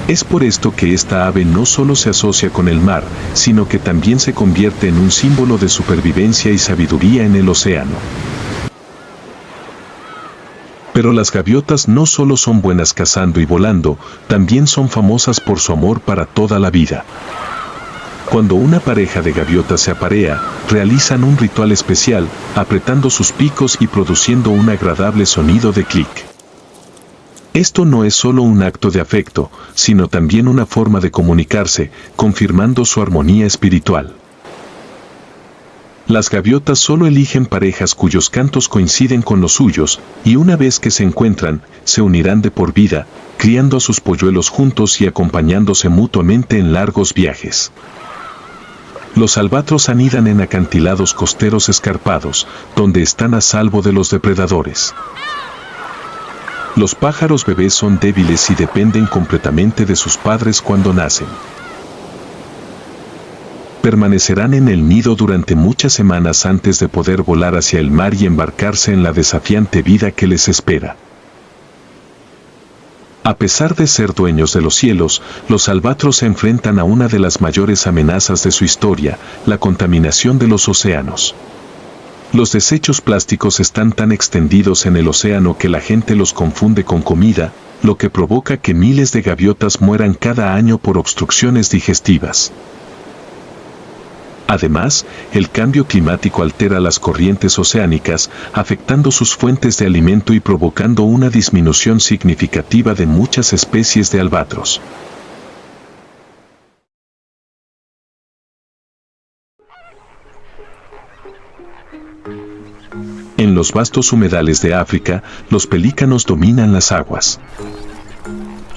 Es por esto que esta ave no solo se asocia con el mar, sino que también se convierte en un símbolo de supervivencia y sabiduría en el océano. Pero las gaviotas no solo son buenas cazando y volando, también son famosas por su amor para toda la vida. Cuando una pareja de gaviotas se aparea, realizan un ritual especial, apretando sus picos y produciendo un agradable sonido de clic. Esto no es solo un acto de afecto, sino también una forma de comunicarse, confirmando su armonía espiritual. Las gaviotas solo eligen parejas cuyos cantos coinciden con los suyos, y una vez que se encuentran, se unirán de por vida, criando a sus polluelos juntos y acompañándose mutuamente en largos viajes. Los albatros anidan en acantilados costeros escarpados, donde están a salvo de los depredadores. Los pájaros bebés son débiles y dependen completamente de sus padres cuando nacen. Permanecerán en el nido durante muchas semanas antes de poder volar hacia el mar y embarcarse en la desafiante vida que les espera. A pesar de ser dueños de los cielos, los albatros se enfrentan a una de las mayores amenazas de su historia, la contaminación de los océanos. Los desechos plásticos están tan extendidos en el océano que la gente los confunde con comida, lo que provoca que miles de gaviotas mueran cada año por obstrucciones digestivas. Además, el cambio climático altera las corrientes oceánicas, afectando sus fuentes de alimento y provocando una disminución significativa de muchas especies de albatros. En los vastos humedales de África, los pelícanos dominan las aguas.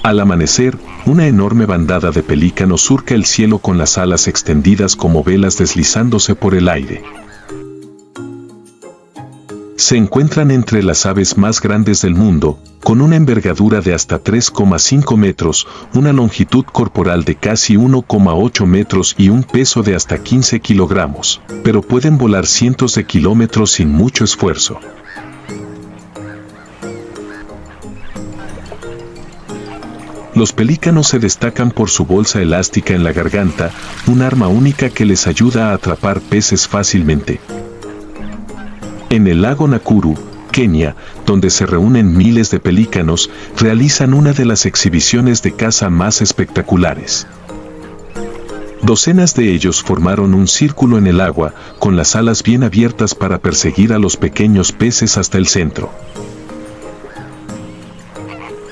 Al amanecer, una enorme bandada de pelícanos surca el cielo con las alas extendidas como velas deslizándose por el aire. Se encuentran entre las aves más grandes del mundo, con una envergadura de hasta 3,5 metros, una longitud corporal de casi 1,8 metros y un peso de hasta 15 kilogramos, pero pueden volar cientos de kilómetros sin mucho esfuerzo. Los pelícanos se destacan por su bolsa elástica en la garganta, un arma única que les ayuda a atrapar peces fácilmente. En el lago Nakuru, Kenia, donde se reúnen miles de pelícanos, realizan una de las exhibiciones de caza más espectaculares. Docenas de ellos formaron un círculo en el agua, con las alas bien abiertas para perseguir a los pequeños peces hasta el centro.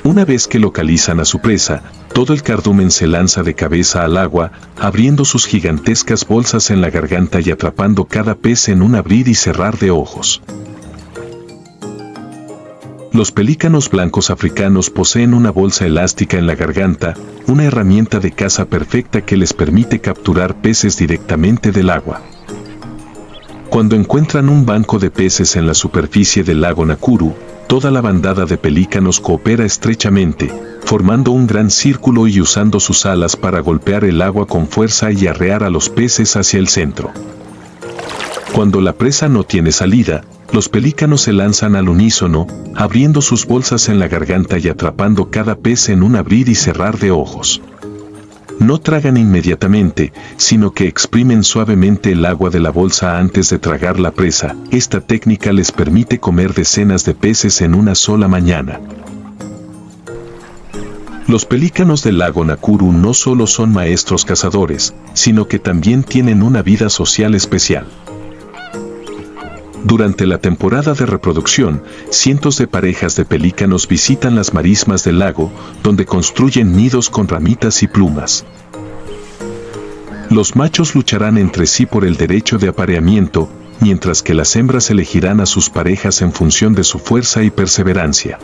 Una vez que localizan a su presa, todo el cardumen se lanza de cabeza al agua, abriendo sus gigantescas bolsas en la garganta y atrapando cada pez en un abrir y cerrar de ojos. Los pelícanos blancos africanos poseen una bolsa elástica en la garganta, una herramienta de caza perfecta que les permite capturar peces directamente del agua. Cuando encuentran un banco de peces en la superficie del lago Nakuru, toda la bandada de pelícanos coopera estrechamente, formando un gran círculo y usando sus alas para golpear el agua con fuerza y arrear a los peces hacia el centro. Cuando la presa no tiene salida, los pelícanos se lanzan al unísono, abriendo sus bolsas en la garganta y atrapando cada pez en un abrir y cerrar de ojos. No tragan inmediatamente, sino que exprimen suavemente el agua de la bolsa antes de tragar la presa. Esta técnica les permite comer decenas de peces en una sola mañana. Los pelícanos del lago Nakuru no solo son maestros cazadores, sino que también tienen una vida social especial. Durante la temporada de reproducción, cientos de parejas de pelícanos visitan las marismas del lago, donde construyen nidos con ramitas y plumas. Los machos lucharán entre sí por el derecho de apareamiento, mientras que las hembras elegirán a sus parejas en función de su fuerza y perseverancia.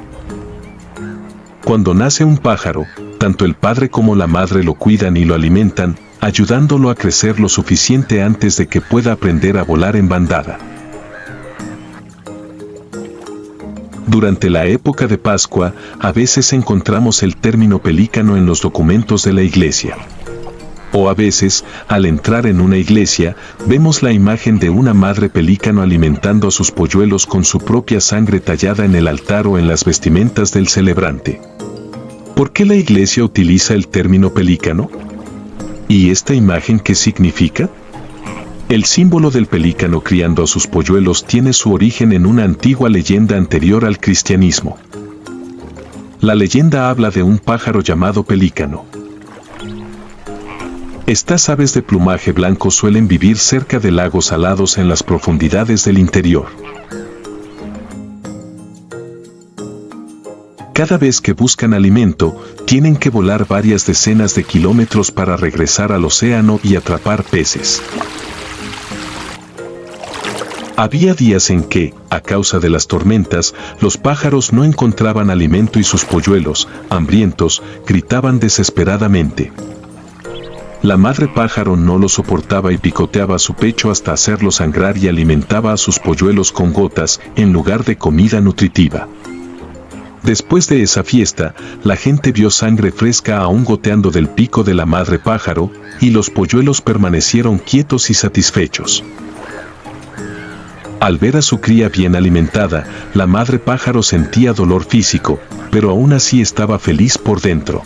Cuando nace un pájaro, tanto el padre como la madre lo cuidan y lo alimentan, ayudándolo a crecer lo suficiente antes de que pueda aprender a volar en bandada. Durante la época de Pascua, a veces encontramos el término pelícano en los documentos de la iglesia. O a veces, al entrar en una iglesia, vemos la imagen de una madre pelícano alimentando a sus polluelos con su propia sangre tallada en el altar o en las vestimentas del celebrante. ¿Por qué la iglesia utiliza el término pelícano? ¿Y esta imagen qué significa? El símbolo del pelícano criando a sus polluelos tiene su origen en una antigua leyenda anterior al cristianismo. La leyenda habla de un pájaro llamado pelícano. Estas aves de plumaje blanco suelen vivir cerca de lagos salados en las profundidades del interior. Cada vez que buscan alimento, tienen que volar varias decenas de kilómetros para regresar al océano y atrapar peces. Había días en que, a causa de las tormentas, los pájaros no encontraban alimento y sus polluelos, hambrientos, gritaban desesperadamente. La madre pájaro no lo soportaba y picoteaba su pecho hasta hacerlo sangrar y alimentaba a sus polluelos con gotas en lugar de comida nutritiva. Después de esa fiesta, la gente vio sangre fresca aún goteando del pico de la madre pájaro, y los polluelos permanecieron quietos y satisfechos. Al ver a su cría bien alimentada, la madre pájaro sentía dolor físico, pero aún así estaba feliz por dentro.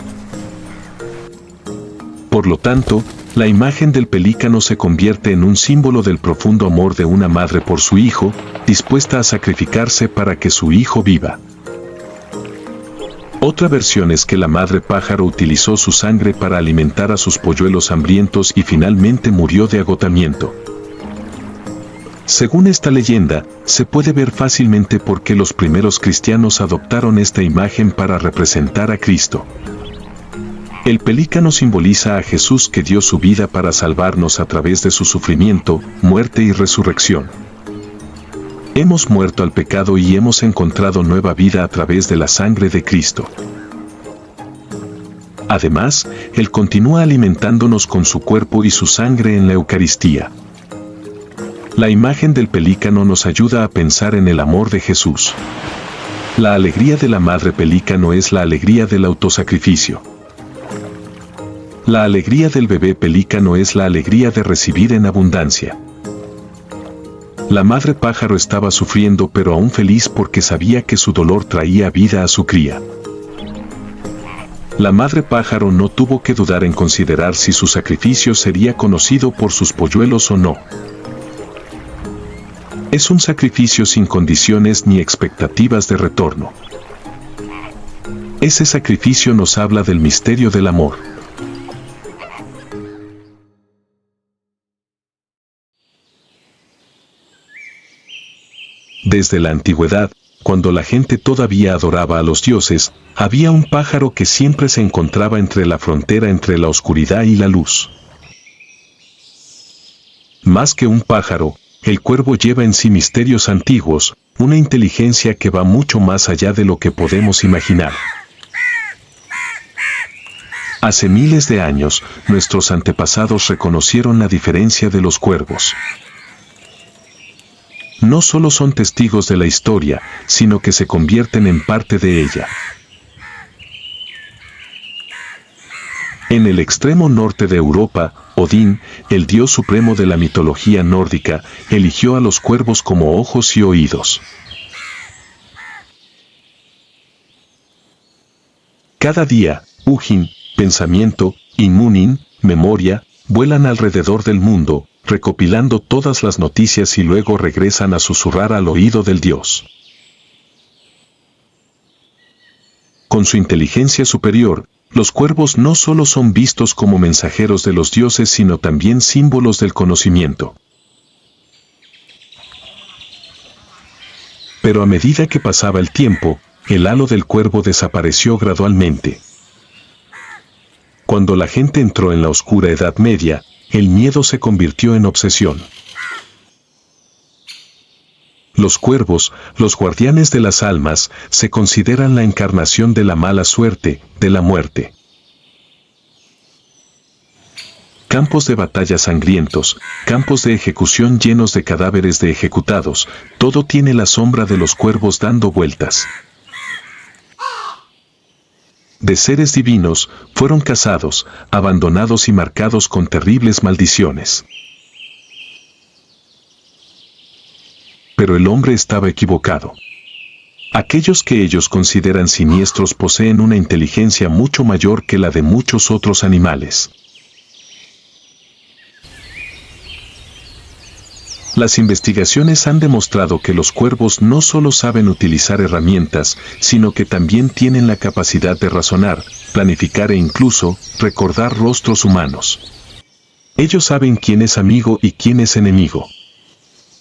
Por lo tanto, la imagen del pelícano se convierte en un símbolo del profundo amor de una madre por su hijo, dispuesta a sacrificarse para que su hijo viva. Otra versión es que la madre pájaro utilizó su sangre para alimentar a sus polluelos hambrientos y finalmente murió de agotamiento. Según esta leyenda, se puede ver fácilmente por qué los primeros cristianos adoptaron esta imagen para representar a Cristo. El pelícano simboliza a Jesús que dio su vida para salvarnos a través de su sufrimiento, muerte y resurrección. Hemos muerto al pecado y hemos encontrado nueva vida a través de la sangre de Cristo. Además, Él continúa alimentándonos con su cuerpo y su sangre en la Eucaristía. La imagen del pelícano nos ayuda a pensar en el amor de Jesús. La alegría de la madre pelícano es la alegría del autosacrificio. La alegría del bebé pelícano es la alegría de recibir en abundancia. La madre pájaro estaba sufriendo pero aún feliz porque sabía que su dolor traía vida a su cría. La madre pájaro no tuvo que dudar en considerar si su sacrificio sería conocido por sus polluelos o no. Es un sacrificio sin condiciones ni expectativas de retorno. Ese sacrificio nos habla del misterio del amor. Desde la antigüedad, cuando la gente todavía adoraba a los dioses, había un pájaro que siempre se encontraba entre la frontera entre la oscuridad y la luz. Más que un pájaro, el cuervo lleva en sí misterios antiguos, una inteligencia que va mucho más allá de lo que podemos imaginar. Hace miles de años, nuestros antepasados reconocieron la diferencia de los cuervos. No solo son testigos de la historia, sino que se convierten en parte de ella. En el extremo norte de Europa, Odín, el dios supremo de la mitología nórdica, eligió a los cuervos como ojos y oídos. Cada día, Hugin, pensamiento, y Munin, memoria, vuelan alrededor del mundo, recopilando todas las noticias y luego regresan a susurrar al oído del dios. Con su inteligencia superior, los cuervos no solo son vistos como mensajeros de los dioses, sino también símbolos del conocimiento. Pero a medida que pasaba el tiempo, el halo del cuervo desapareció gradualmente. Cuando la gente entró en la oscura Edad Media, el miedo se convirtió en obsesión. Los cuervos, los guardianes de las almas, se consideran la encarnación de la mala suerte, de la muerte. Campos de batalla sangrientos, campos de ejecución llenos de cadáveres de ejecutados, todo tiene la sombra de los cuervos dando vueltas. De seres divinos, fueron cazados, abandonados y marcados con terribles maldiciones. Pero el hombre estaba equivocado. Aquellos que ellos consideran siniestros poseen una inteligencia mucho mayor que la de muchos otros animales. Las investigaciones han demostrado que los cuervos no solo saben utilizar herramientas, sino que también tienen la capacidad de razonar, planificar e incluso recordar rostros humanos. Ellos saben quién es amigo y quién es enemigo.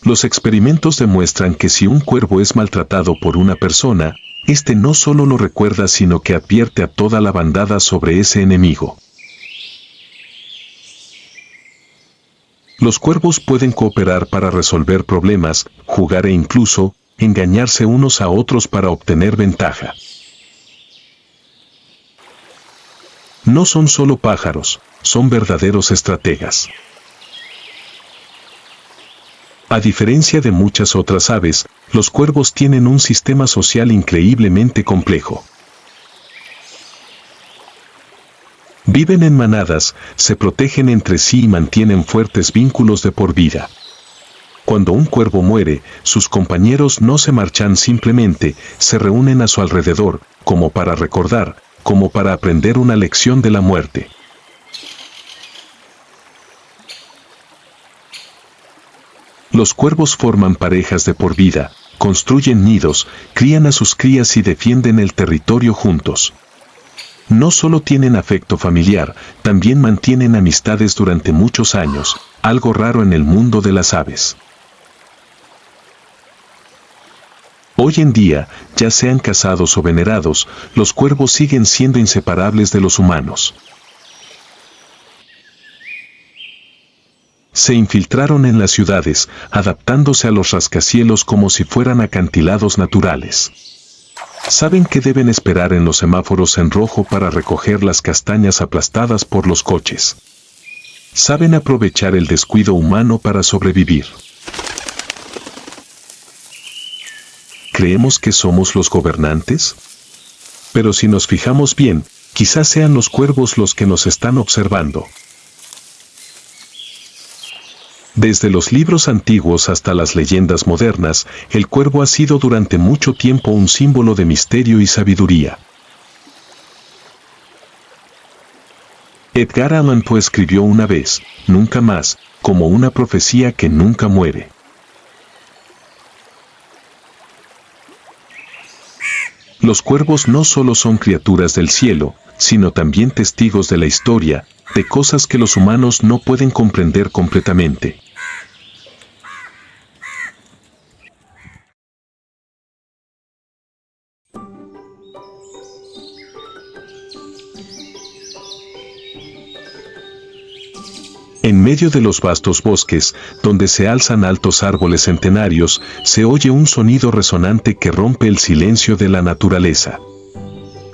Los experimentos demuestran que si un cuervo es maltratado por una persona, éste no solo lo recuerda sino que advierte a toda la bandada sobre ese enemigo. Los cuervos pueden cooperar para resolver problemas, jugar e incluso engañarse unos a otros para obtener ventaja. No son solo pájaros, son verdaderos estrategas. A diferencia de muchas otras aves, los cuervos tienen un sistema social increíblemente complejo. Viven en manadas, se protegen entre sí y mantienen fuertes vínculos de por vida. Cuando un cuervo muere, sus compañeros no se marchan simplemente, se reúnen a su alrededor, como para recordar, como para aprender una lección de la muerte. Los cuervos forman parejas de por vida, construyen nidos, crían a sus crías y defienden el territorio juntos. No solo tienen afecto familiar, también mantienen amistades durante muchos años, algo raro en el mundo de las aves. Hoy en día, ya sean cazados o venerados, los cuervos siguen siendo inseparables de los humanos. Se infiltraron en las ciudades, adaptándose a los rascacielos como si fueran acantilados naturales. Saben que deben esperar en los semáforos en rojo para recoger las castañas aplastadas por los coches. Saben aprovechar el descuido humano para sobrevivir. ¿Creemos que somos los gobernantes? Pero si nos fijamos bien, quizás sean los cuervos los que nos están observando. Desde los libros antiguos hasta las leyendas modernas, el cuervo ha sido durante mucho tiempo un símbolo de misterio y sabiduría. Edgar Allan Poe escribió una vez, nunca más, como una profecía que nunca muere. Los cuervos no solo son criaturas del cielo, sino también testigos de la historia, de cosas que los humanos no pueden comprender completamente. En medio de los vastos bosques, donde se alzan altos árboles centenarios, se oye un sonido resonante que rompe el silencio de la naturaleza.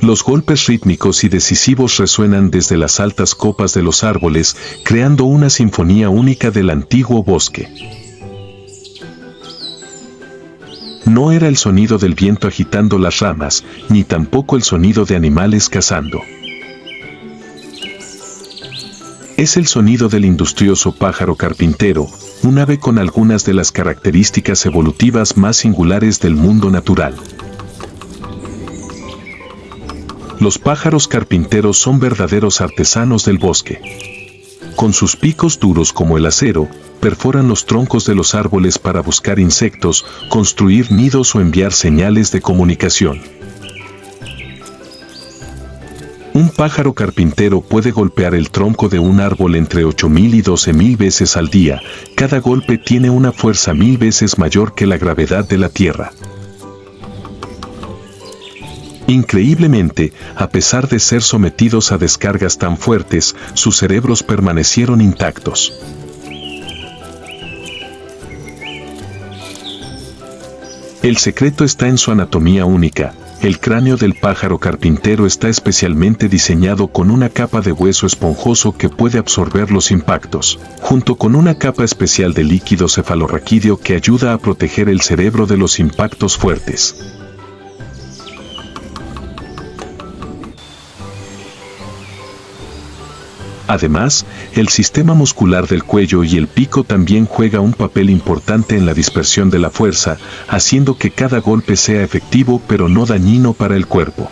Los golpes rítmicos y decisivos resuenan desde las altas copas de los árboles, creando una sinfonía única del antiguo bosque. No era el sonido del viento agitando las ramas, ni tampoco el sonido de animales cazando. Es el sonido del industrioso pájaro carpintero, un ave con algunas de las características evolutivas más singulares del mundo natural. Los pájaros carpinteros son verdaderos artesanos del bosque. Con sus picos duros como el acero, perforan los troncos de los árboles para buscar insectos, construir nidos o enviar señales de comunicación. Un pájaro carpintero puede golpear el tronco de un árbol entre 8.000 y 12.000 veces al día. Cada golpe tiene una fuerza 1.000 veces mayor que la gravedad de la Tierra. Increíblemente, a pesar de ser sometidos a descargas tan fuertes, sus cerebros permanecieron intactos. El secreto está en su anatomía única. El cráneo del pájaro carpintero está especialmente diseñado con una capa de hueso esponjoso que puede absorber los impactos, junto con una capa especial de líquido cefalorraquídeo que ayuda a proteger el cerebro de los impactos fuertes. Además, el sistema muscular del cuello y el pico también juega un papel importante en la dispersión de la fuerza, haciendo que cada golpe sea efectivo pero no dañino para el cuerpo.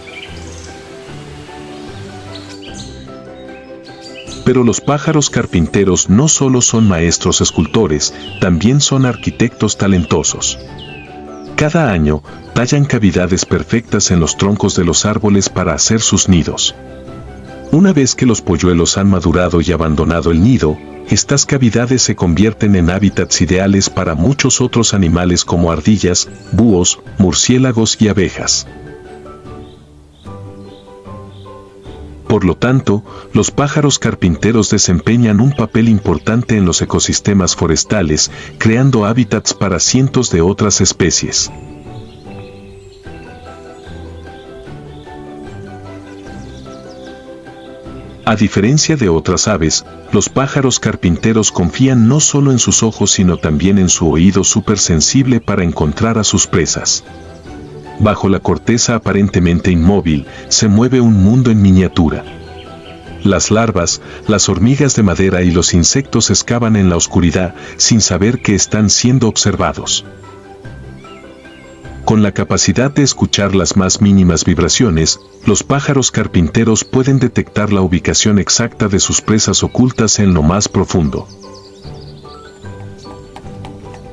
Pero los pájaros carpinteros no solo son maestros escultores, también son arquitectos talentosos. Cada año, tallan cavidades perfectas en los troncos de los árboles para hacer sus nidos. Una vez que los polluelos han madurado y abandonado el nido, estas cavidades se convierten en hábitats ideales para muchos otros animales como ardillas, búhos, murciélagos y abejas. Por lo tanto, los pájaros carpinteros desempeñan un papel importante en los ecosistemas forestales, creando hábitats para cientos de otras especies. A diferencia de otras aves, los pájaros carpinteros confían no solo en sus ojos sino también en su oído supersensible para encontrar a sus presas. Bajo la corteza aparentemente inmóvil, se mueve un mundo en miniatura. Las larvas, las hormigas de madera y los insectos excavan en la oscuridad sin saber que están siendo observados. Con la capacidad de escuchar las más mínimas vibraciones, los pájaros carpinteros pueden detectar la ubicación exacta de sus presas ocultas en lo más profundo.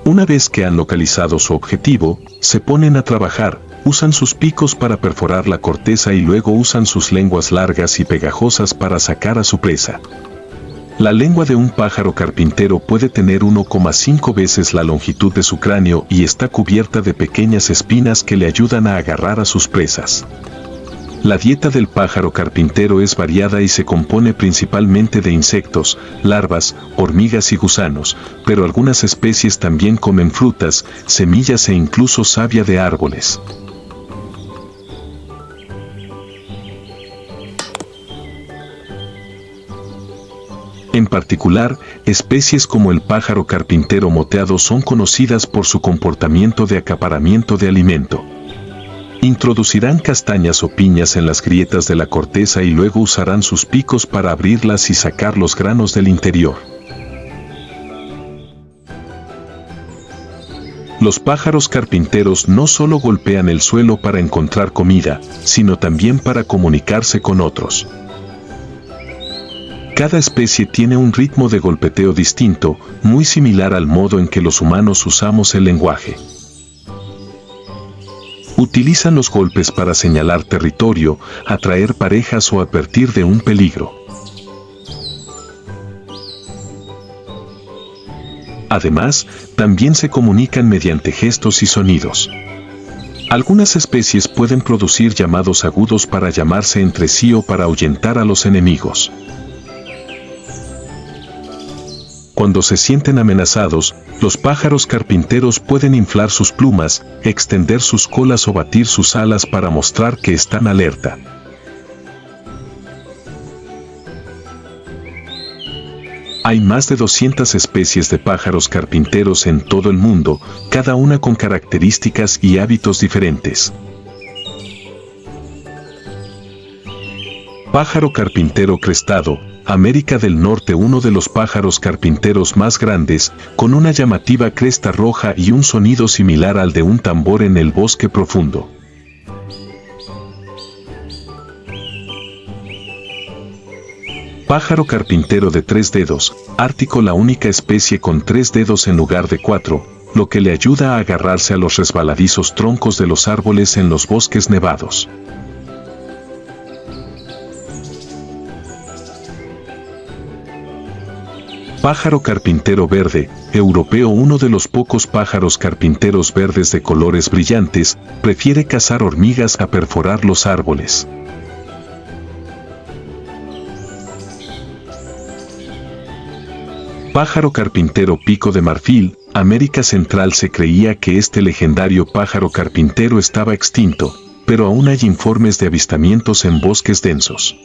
Una vez que han localizado su objetivo, se ponen a trabajar, usan sus picos para perforar la corteza y luego usan sus lenguas largas y pegajosas para sacar a su presa. La lengua de un pájaro carpintero puede tener 1,5 veces la longitud de su cráneo y está cubierta de pequeñas espinas que le ayudan a agarrar a sus presas. La dieta del pájaro carpintero es variada y se compone principalmente de insectos, larvas, hormigas y gusanos, pero algunas especies también comen frutas, semillas e incluso savia de árboles. En particular, especies como el pájaro carpintero moteado son conocidas por su comportamiento de acaparamiento de alimento. Introducirán castañas o piñas en las grietas de la corteza y luego usarán sus picos para abrirlas y sacar los granos del interior. Los pájaros carpinteros no solo golpean el suelo para encontrar comida, sino también para comunicarse con otros. Cada especie tiene un ritmo de golpeteo distinto, muy similar al modo en que los humanos usamos el lenguaje. Utilizan los golpes para señalar territorio, atraer parejas o advertir de un peligro. Además, también se comunican mediante gestos y sonidos. Algunas especies pueden producir llamados agudos para llamarse entre sí o para ahuyentar a los enemigos. Cuando se sienten amenazados, los pájaros carpinteros pueden inflar sus plumas, extender sus colas o batir sus alas para mostrar que están alerta. Hay más de 200 especies de pájaros carpinteros en todo el mundo, cada una con características y hábitos diferentes. Pájaro carpintero crestado, América del Norte. Uno de los pájaros carpinteros más grandes, con una llamativa cresta roja y un sonido similar al de un tambor en el bosque profundo. Pájaro carpintero de 3 dedos, Ártico. La única especie con 3 dedos en lugar de 4, lo que le ayuda a agarrarse a los resbaladizos troncos de los árboles en los bosques nevados. Pájaro carpintero verde, europeo. Uno de los pocos pájaros carpinteros verdes de colores brillantes, prefiere cazar hormigas a perforar los árboles. Pájaro carpintero pico de marfil, América Central. Se creía que este legendario pájaro carpintero estaba extinto, pero aún hay informes de avistamientos en bosques densos.